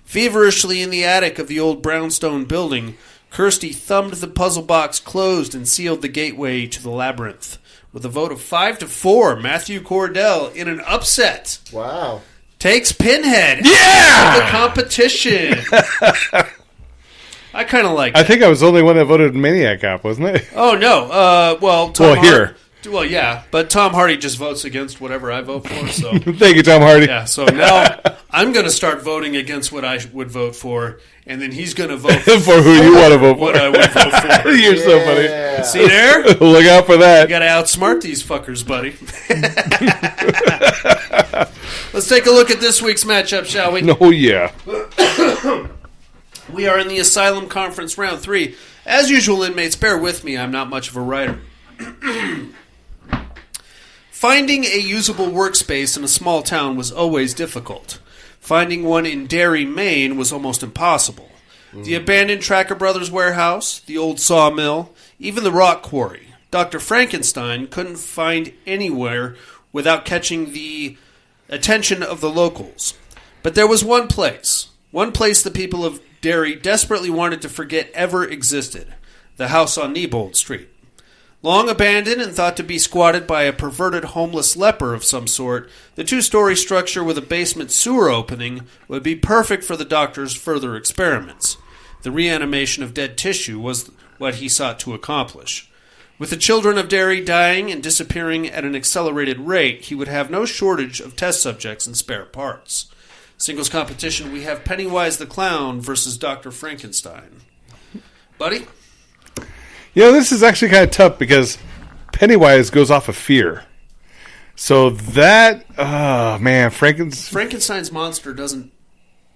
Feverishly in the attic of the old brownstone building, Kirsty thumbed the puzzle box closed and sealed the gateway to the labyrinth. With a vote of 5-4, Matthew Cordell in an upset Wow. takes Pinhead. Yeah! The competition. I kind of like that. I think I was the only one that voted Maniac Cop, wasn't I? Oh, no. Well, Tom here. Well, yeah, but Tom Hardy just votes against whatever I vote for. So Thank you, Tom Hardy. yeah, so now I'm going to start voting against what I would vote for, and then he's going to vote for who you want to vote for. What I would vote for. You're so funny. See there? Look out for that. You got to outsmart these fuckers, buddy. Let's take a look at this week's matchup, shall we? Oh, yeah. We are in the Asylum Conference Round 3. As usual, inmates, bear with me. I'm not much of a writer. Finding a usable workspace in a small town was always difficult. Finding one in Derry, Maine was almost impossible. The abandoned Tracker Brothers warehouse, the old sawmill, even the rock quarry. Dr. Frankenstein couldn't find anywhere without catching the attention of the locals. But there was one place the people of Derry desperately wanted to forget ever existed, the house on Neibold Street. Long abandoned and thought to be squatted by a perverted homeless leper of some sort, the two-story structure with a basement sewer opening would be perfect for the doctor's further experiments. The reanimation of dead tissue was what he sought to accomplish. With the children of Derry dying and disappearing at an accelerated rate, he would have no shortage of test subjects and spare parts. Singles competition, we have Pennywise the Clown versus Dr. Frankenstein. Buddy? This is actually kind of tough because Pennywise goes off of fear. So that, Frankenstein's monster doesn't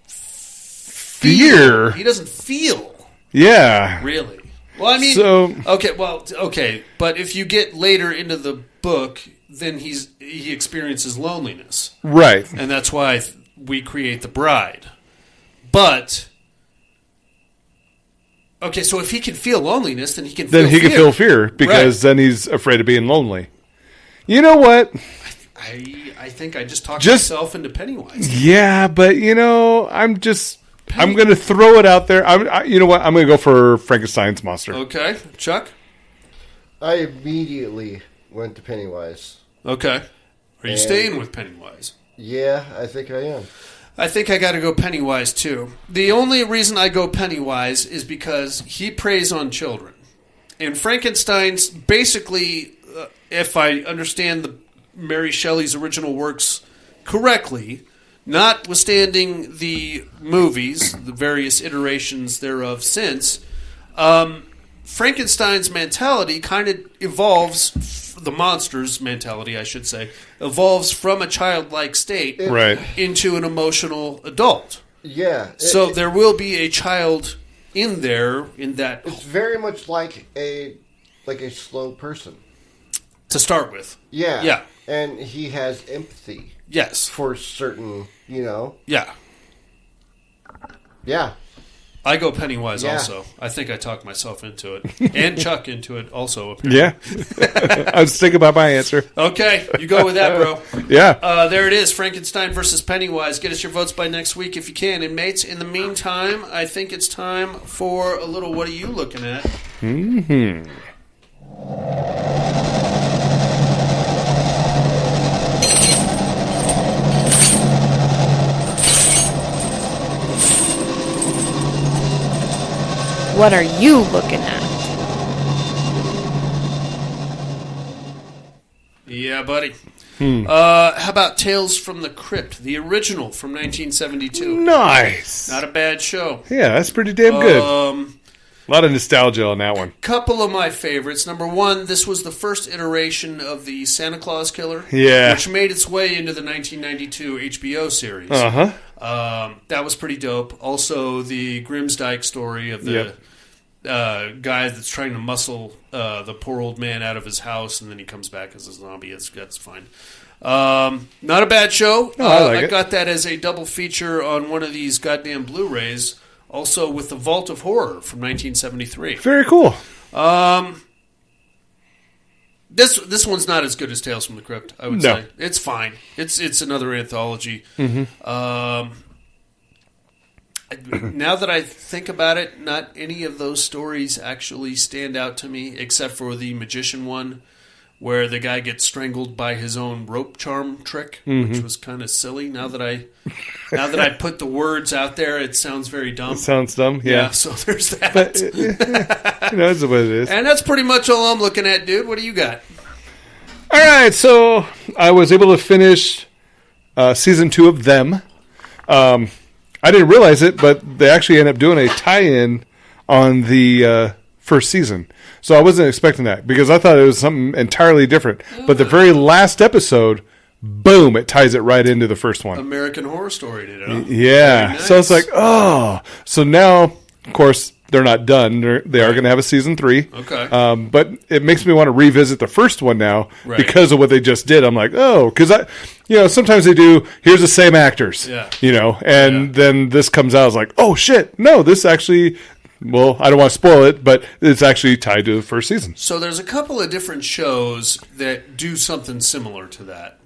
fear. He doesn't feel. Yeah. Really. Well, I mean, okay, but if you get later into the book, then he experiences loneliness. Right. And that's why we create the bride. But okay, so if he can feel loneliness, then he can feel fear. Can feel fear because then he's afraid of being lonely. You know what? I think I just talked myself into Pennywise. Yeah, but I'm going to throw it out there. You know what? I'm going to go for Frankenstein's monster. Okay. Chuck? I immediately went to Pennywise. Okay. Are you staying with Pennywise? Yeah, I think I am. I think I got to go Pennywise, too. The only reason I go Pennywise is because he preys on children. And Frankenstein's basically, if I understand Mary Shelley's original works correctly, notwithstanding the movies, the various iterations thereof since, Frankenstein's mentality kind of evolves, the monster's mentality, I should say, evolves from a childlike state into an emotional adult. Yeah. So there will be a child in there in that. It's very much like a slow person. To start with. Yeah. Yeah. And he has empathy. Yes. For certain, Yeah. Yeah. I go Pennywise also. I think I talked myself into it. And Chuck into it also, apparently. Yeah. I was thinking about my answer. Okay. You go with that, bro. Yeah. There it is. Frankenstein versus Pennywise. Get us your votes by next week if you can. And mates, in the meantime, I think it's time for a little What Are You Looking At? Mm-hmm. What are you looking at? Yeah, buddy. How about Tales from the Crypt, the original from 1972? Nice. Not a bad show. Yeah, that's pretty damn good. A lot of nostalgia on that one. Couple of my favorites. Number one, this was the first iteration of the Santa Claus Killer, which made its way into the 1992 HBO series. That was pretty dope. Also, the Grimsdyke story of the guy that's trying to muscle the poor old man out of his house, and then he comes back as a zombie. That's fine. Not a bad show. I got that as a double feature on one of these goddamn Blu-rays. Also with the Vault of Horror from 1973. Very cool. This one's not as good as Tales from the Crypt, I would say. It's fine. It's another anthology. Mm-hmm. Now that I think about it, not any of those stories actually stand out to me, except for the Magician one, where the guy gets strangled by his own rope charm trick, which was kind of silly. Now that I put the words out there, it sounds very dumb. It sounds dumb, yeah. So there's that. But, that's what it is. And that's pretty much all I'm looking at, dude. What do you got? All right, so I was able to finish season 2 of Them. I didn't realize it, but they actually ended up doing a tie-in on the first season. So I wasn't expecting that because I thought it was something entirely different. But the very last episode, boom, it ties it right into the first one. American Horror Story did it, huh? Yeah. Nice. So it's like, oh. So now, of course, they're not done. They are going to have a season 3. Okay. But it makes me want to revisit the first one now because of what they just did. I'm like, oh, because sometimes they do, here's the same actors, and then this comes out, I was like, oh shit, no, this actually, well, I don't want to spoil it, but it's actually tied to the first season. So there's a couple of different shows that do something similar to that.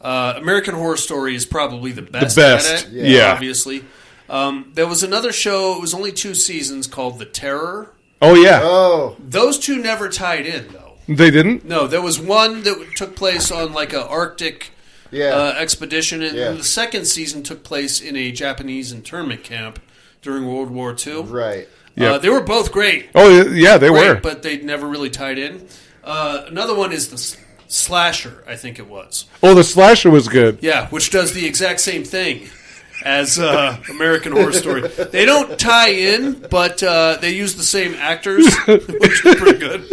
American Horror Story is probably the best at it, yeah. Obviously. There was another show, it was only 2 seasons, called The Terror. Oh, yeah. Oh. Those 2 never tied in, though. They didn't? No, there was one that took place on like an Arctic expedition, and the second season took place in a Japanese internment camp during World War II. Right. They were both great. Oh, yeah, they were. But they never really tied in. Another one is the Slasher, I think it was. Oh, the Slasher was good. Yeah, which does the exact same thing as American Horror Story. They don't tie in, but they use the same actors, which is pretty good.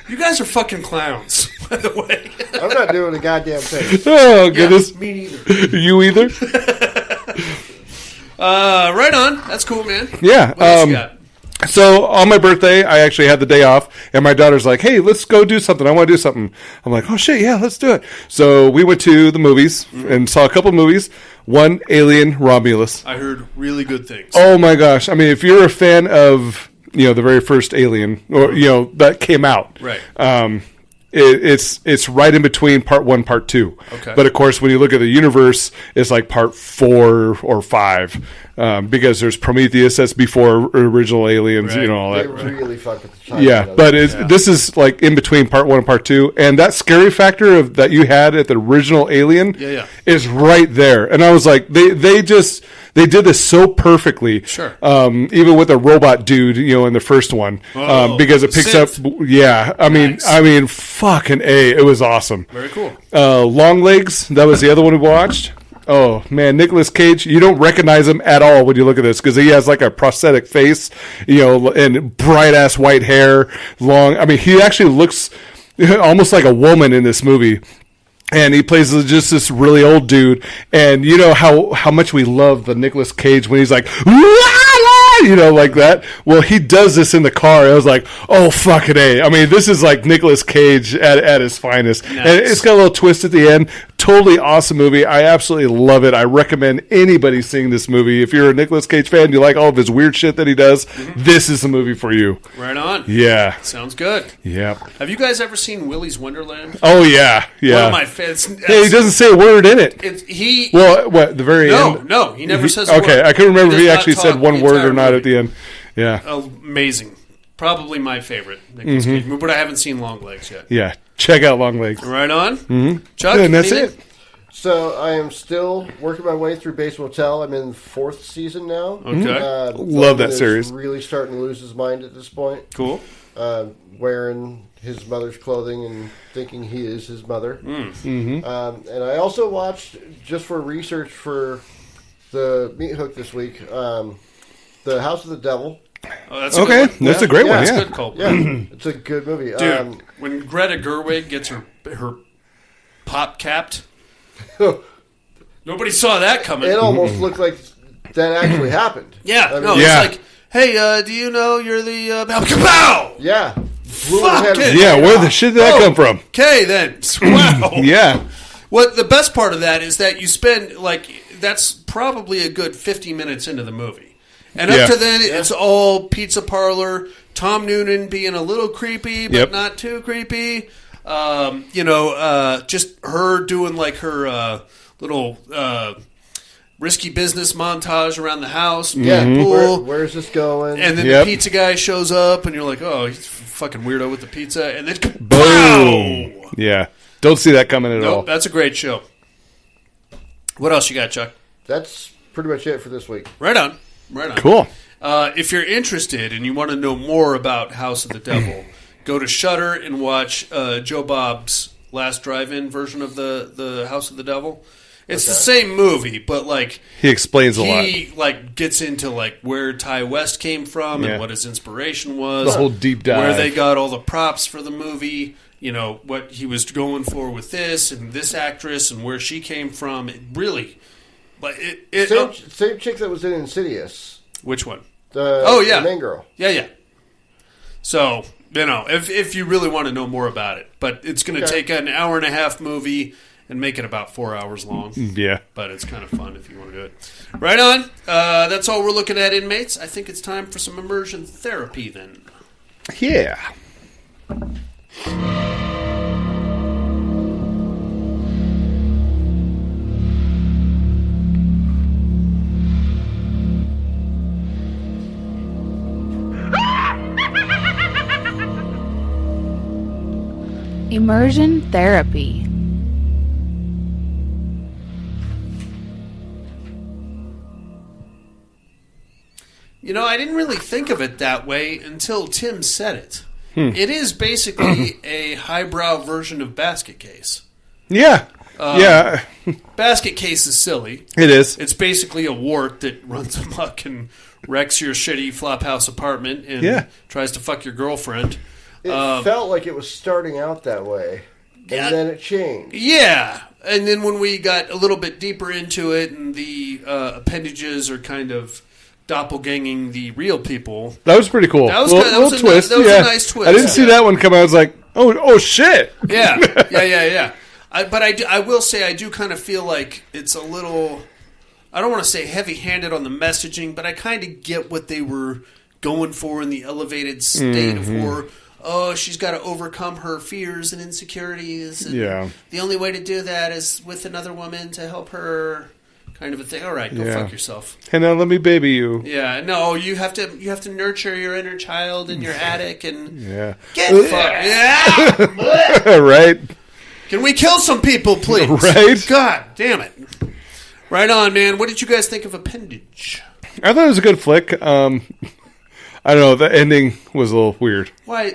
You guys are fucking clowns, by the way. I'm not doing a goddamn thing. Oh, goodness. Yeah, me neither. You either? Right on. That's cool, man. Yeah. What else you got? So on my birthday, I actually had the day off, and my daughter's like, hey, let's go do something. I want to do something. I'm like, oh, shit, yeah, let's do it. So we went to the movies and saw a couple movies. One, Alien Romulus. I heard really good things. Oh, my gosh. I mean, if you're a fan of, the very first Alien, or, that came out. Right. It's right in between part 1, part 2. Okay. But of course, when you look at the universe, it's like part 4 or 5, because there's Prometheus that's before original Aliens, all that. They really fucked with the time. Yeah, but this is like in between part 1 and part 2, and that scary factor that you had at the original Alien is right there. And I was like, they did this so perfectly. Sure. Even with the robot dude, in the first one, because it picks up. Yeah, I mean, fucking A, it was awesome. Very cool. Longlegs, that was the other one we watched. Oh man, Nicolas Cage, you don't recognize him at all when you look at this because he has like a prosthetic face, and bright ass white hair, long. I mean, he actually looks almost like a woman in this movie. And he plays just this really old dude. And you know how much we love the Nicolas Cage when he's like, like that. Well, he does this in the car. I was like, oh, fucking A. I mean, this is like Nicolas Cage at his finest. Nice. And it's got a little twist at the end. Totally awesome movie. I absolutely love it. I recommend anybody seeing this movie. If you're a Nicolas Cage fan, you like all of his weird shit that he does, this is the movie for you. Right on. Yeah. Sounds good. Yeah. Have you guys ever seen Willy's Wonderland? Oh, yeah. Yeah. One of my favorites. Hey, he doesn't say a word in it. The very end? No, he never says a word. Okay, I couldn't remember if he actually talk said one word or not at the end. Yeah. Amazing. Probably my favorite Nicolas Cage movie, but I haven't seen Longlegs yet. Yeah. Check out Longlegs. Right on. Mm-hmm. Chuck, and that's it. So I am still working my way through Bates Motel. I'm in the 4th season now. Okay. Love that series. Really starting to lose his mind at this point. Cool. Wearing his mother's clothing and thinking he is his mother. Mm-hmm. And I also watched, just for research for the Meat Hook this week, The House of the Devil. Oh, that's okay. That's a great one. That's Yeah, a good call. Yeah, it's a good movie. Dude, when Greta Gerwig gets her pop capped, nobody saw that coming. It almost looked like that actually happened. Yeah, I mean, it's like, hey, do you know you're the kapow? Yeah. Yeah, where the shit did that come from? Okay, then. Wow. Yeah. What the best part of that is that you spend, that's probably a good 50 minutes into the movie. And up to then, it's all pizza parlor, Tom Noonan being a little creepy, but not too creepy. Just her doing her little risky business montage around the house. Yeah, pool. Where's this going? And then the pizza guy shows up, and you're like, oh, he's a fucking weirdo with the pizza. And then, boom! Yeah. Don't see that coming at all. Nope, that's a great show. What else you got, Chuck? That's pretty much it for this week. Right on. Cool. If you're interested and you want to know more about House of the Devil, go to Shudder and watch Joe Bob's Last Drive-In version of the House of the Devil. It's the same movie, but like he explains a lot. He like gets into like where Ty West came from and what his inspiration was. The whole deep dive. Where they got all the props for the movie. You know, what he was going for with this and this actress and where she came from. It really, but same chick that was in Insidious. Which one? The main girl. Yeah. So, you know, if you really want to know more about it, but it's going to take an hour and a half movie and make it about 4 hours long. Yeah. But it's kind of fun if you want to do it. Right on. That's all we're looking at, inmates. I think it's time for some immersion therapy then. Yeah. Immersion therapy. You know, I didn't really think of it that way until Tim said it. It is basically a highbrow version of Basket Case. Yeah. Yeah. Basket Case is silly. It is. It's basically a wart that runs amok and wrecks your shitty flophouse apartment and tries to fuck your girlfriend. It felt like it was starting out that way, and then it changed. Yeah, and then when we got a little bit deeper into it and the appendages are kind of doppelganging the real people. That was pretty cool. That was, little a twist. That was a nice twist. I didn't see that one come out. I was like, oh shit. Yeah. But I will say I do kind of feel like it's a little, I don't want to say heavy-handed on the messaging, but I kind of get what they were going for in the elevated state of horror. Oh, she's got to overcome her fears and insecurities. And the only way to do that is with another woman to help her, kind of a thing. All right, go fuck yourself. Hey, now let me baby you. Yeah, no, you have to nurture your inner child in your attic and get fucked. Yeah, right. Can we kill some people, please? Right. God damn it. Right on, man. What did you guys think of Appendage? I thought it was a good flick. I don't know. The ending was a little weird. Why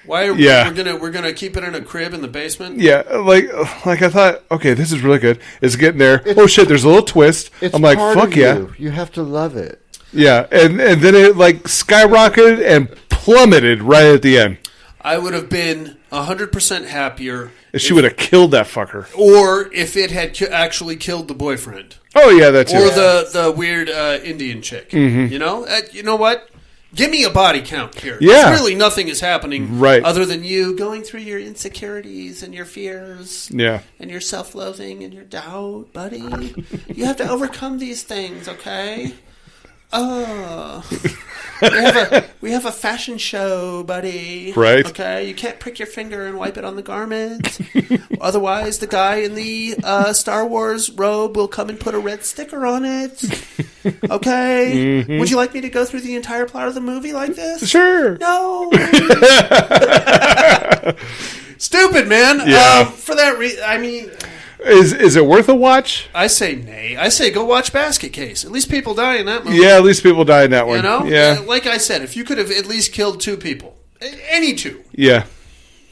are we're gonna keep it in a crib in the basement? Yeah, like I thought. Okay, this is really good. It's getting there. Oh shit! There's a little twist. I'm like, fuck yeah! You have to love it. Yeah, and then it like skyrocketed and plummeted right at the end. I would have been 100% happier if she would have killed that fucker, or if it had actually killed the boyfriend. Oh yeah, that's or the weird Indian chick. Mm-hmm. You know what? Give me a body count here. Yeah. Really nothing is happening right. other than you going through your insecurities and your fears and your self-loathing and your doubt, buddy. You have to overcome these things, okay? Oh. We have a fashion show, buddy. Right. Okay? You can't prick your finger and wipe it on the garment. Otherwise, the guy in the Star Wars robe will come and put a red sticker on it. Okay? Mm-hmm. Would you like me to go through the entire plot of the movie like this? Sure. No. Stupid, man. Yeah. For that reason, I mean... Is it worth a watch? I say nay. I say go watch Basket Case. At least people die in that movie. Yeah, at least people die in that one. You know? Yeah. Like I said, if you could have at least killed two people, any two. Yeah.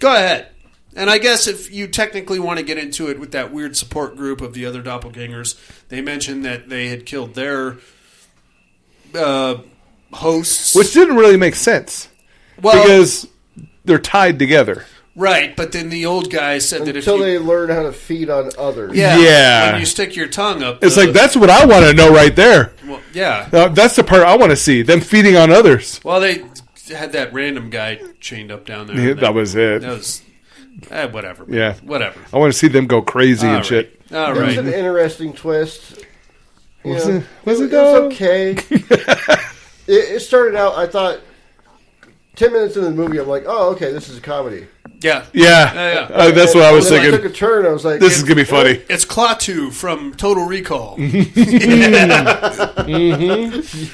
Go ahead. And I guess if you technically want to get into it with that weird support group of the other doppelgangers, they mentioned that they had killed their hosts. Which didn't really make sense. Well, because they're tied together. Right, but then the old guy said that until they learn how to feed on others. Yeah. When you stick your tongue up. It's like, that's what I want to know right there. Well, yeah. That's the part I want to see. Them feeding on others. Well, they had that random guy chained up down there. Yeah, that was it. That was... whatever. Man. Yeah. Whatever. I want to see them go crazy and shit. All right. It was an interesting twist. Was it was okay. It started out, I thought, 10 minutes into the movie, I'm like, oh, okay, this is a comedy. Yeah. Yeah. That's what I was thinking. I took a turn, I was like... This is going to be funny. It's Klaatu from Total Recall. Mm-hmm.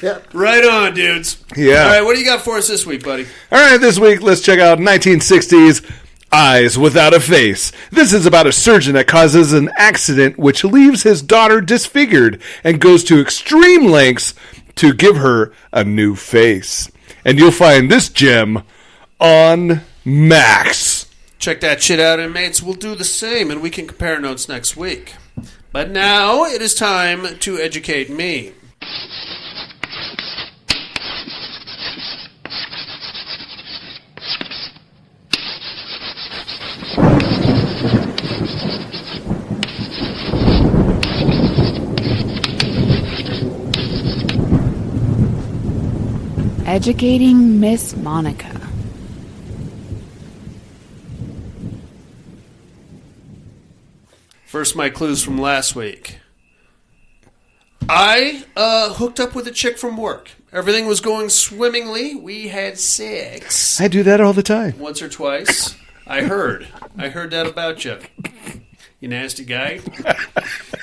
Yep. Right on, dudes. Yeah. All right, what do you got for us this week, buddy? All right, this week, let's check out 1960s Eyes Without a Face. This is about a surgeon that causes an accident which leaves his daughter disfigured and goes to extreme lengths to give her a new face. And you'll find this gem on Max. Check that shit out, inmates. We'll do the same, and we can compare notes next week. But now it is time to educate me. Educating Miss Monica. First, my clues from last week. I hooked up with a chick from work. Everything was going swimmingly. We had sex. I do that all the time. Once or twice. I heard that about you. You nasty guy.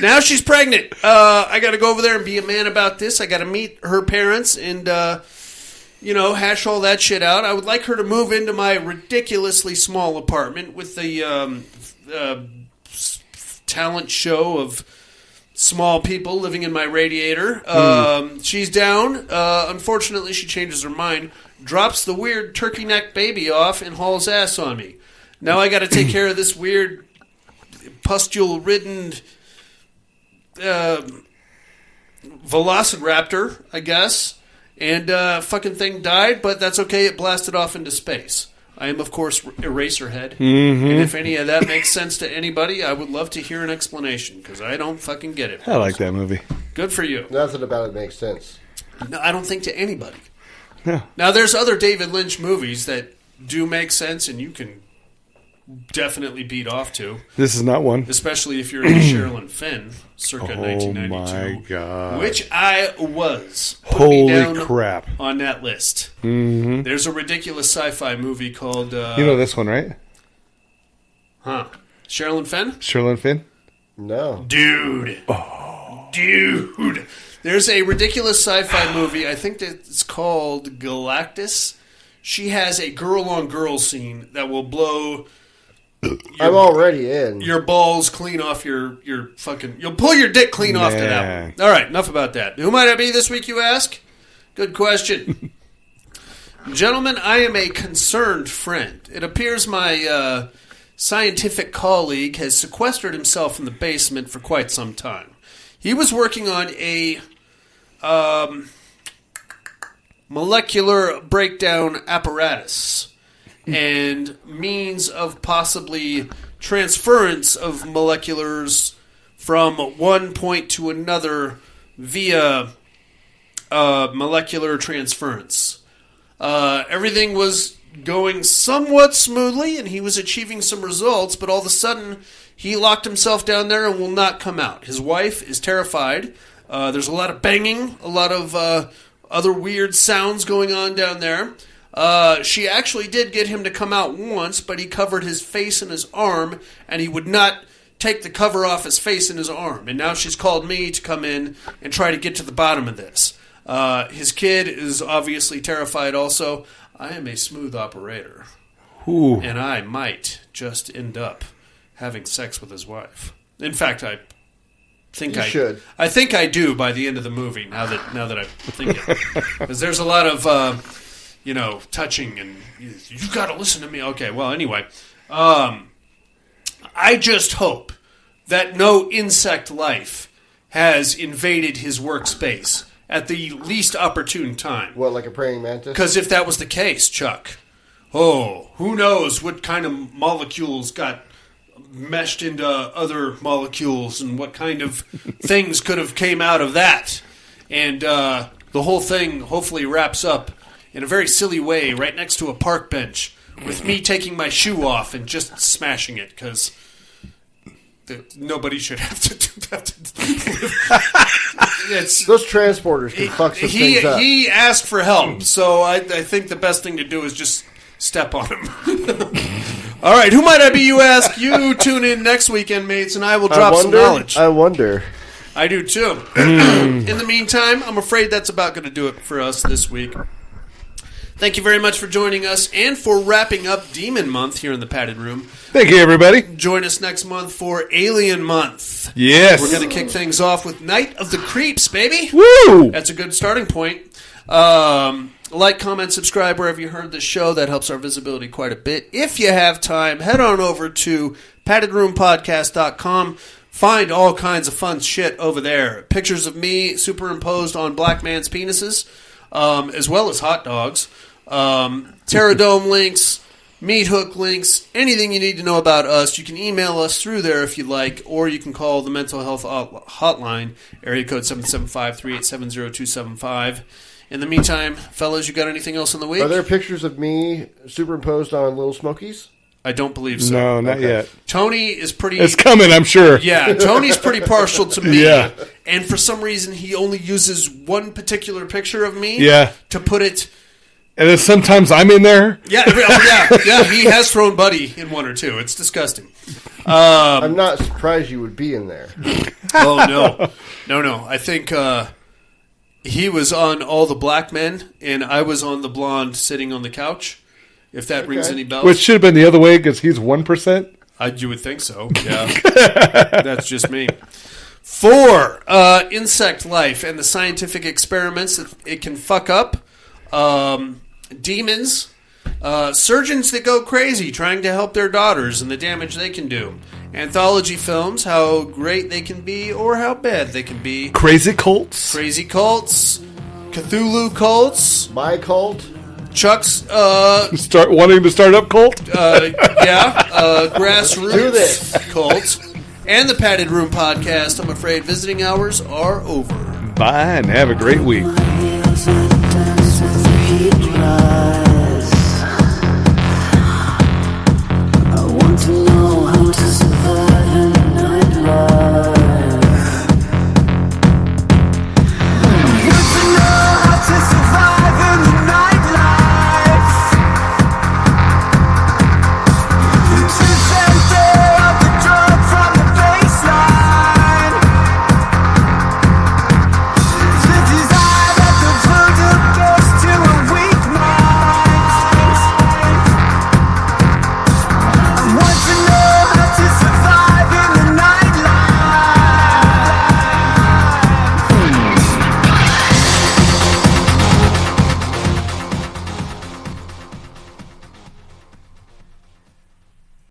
Now she's pregnant. I got to go over there and be a man about this. I got to meet her parents and, hash all that shit out. I would like her to move into my ridiculously small apartment with the talent show of small people living in my radiator. She's down. Unfortunately, she changes her mind, drops the weird turkey neck baby off, and hauls ass on me. Now I got to take care of this weird pustule-ridden velociraptor, I guess. And fucking thing died, but that's okay. It blasted off into space. I am, of course, Eraserhead. Mm-hmm. And if any of that makes sense to anybody, I would love to hear an explanation, because I don't fucking get it. I like that movie. Good for you. Nothing about it makes sense. No, I don't think to anybody. Yeah. Now, there's other David Lynch movies that do make sense, and you can definitely beat off to. This is not one. Especially if you're into Sherilyn Fenn, circa Oh 1992. my God. Which I was. Holy down crap. On that list. Mm-hmm. There's a ridiculous sci-fi movie called... you know this one, right? Huh. Sherilyn Fenn? Sherilyn Fenn? No. Dude. Oh. Dude. There's a ridiculous sci-fi movie. I think that it's called Galactus. She has a girl-on-girl scene that will blow... I'm already in. Your balls clean off your fucking... You'll pull your dick clean off to that one. All right, enough about that. Who might I be this week, you ask? Good question. Gentlemen, I am a concerned friend. It appears my scientific colleague has sequestered himself in the basement for quite some time. He was working on a molecular breakdown apparatus and means of possibly transference of moleculars from one point to another via molecular transference. Everything was going somewhat smoothly, and he was achieving some results, but all of a sudden, he locked himself down there and will not come out. His wife is terrified. There's a lot of banging, a lot of other weird sounds going on down there. She actually did get him to come out once, but he covered his face and his arm, and he would not take the cover off his face and his arm. And now she's called me to come in and try to get to the bottom of this. His kid is obviously terrified also. I am a smooth operator. Ooh. And I might just end up having sex with his wife. In fact, I think you should. I think I do by the end of the movie, now that I think it. Because there's a lot of... touching, and you've got to listen to me. Okay, well, anyway. I just hope that no insect life has invaded his workspace at the least opportune time. What, like a praying mantis? Because if that was the case, Chuck, who knows what kind of molecules got meshed into other molecules and what kind of things could have came out of that. And the whole thing hopefully wraps up in a very silly way, right next to a park bench, with me taking my shoe off and just smashing it, because nobody should have to do that. Those transporters can fuck some things up. He asked for help, so I think the best thing to do is just step on him. All right, who might I be, you ask? You tune in next weekend, mates, and I will drop some knowledge. I wonder. I do, too. In the meantime, I'm afraid that's about going to do it for us this week. Thank you very much for joining us and for wrapping up Demon Month here in the Padded Room. Thank you, everybody. Join us next month for Alien Month. Yes. We're going to kick things off with Night of the Creeps, baby. Woo! That's a good starting point. Like, comment, subscribe wherever you heard this show. That helps our visibility quite a bit. If you have time, head on over to paddedroompodcast.com. Find all kinds of fun shit over there. Pictures of me superimposed on black man's penises, as well as hot dogs. Pterodome links, meat hook links, anything you need to know about us. You can email us through there if you like, or you can call the mental health hotline, area code 775-387-0275. In the meantime, fellas, you got anything else in the week? Are there pictures of me superimposed on Little Smokies? I don't believe so. No, not yet. Tony is pretty... It's coming, I'm sure. Yeah, Tony's pretty partial to me. Yeah. And for some reason, he only uses one particular picture of me to put it... And then sometimes I'm in there. Yeah, he has thrown Buddy in one or two. It's disgusting. I'm not surprised you would be in there. Oh, no. I think he was on All the Black Men, and I was on the blonde sitting on the couch, if that rings any bells. Which should have been the other way, because he's 1%. You would think so, yeah. That's just me. 4, insect life and the scientific experiments that it can fuck up. Demons, surgeons that go crazy trying to help their daughters and the damage they can do. Anthology films, how great they can be or how bad they can be. Crazy cults. Cthulhu cults. My cult. Chuck's wanting to start up cult. Grassroots Do this. cult. And the Padded Room podcast. I'm afraid visiting hours are over. Bye and have a great week. Cry.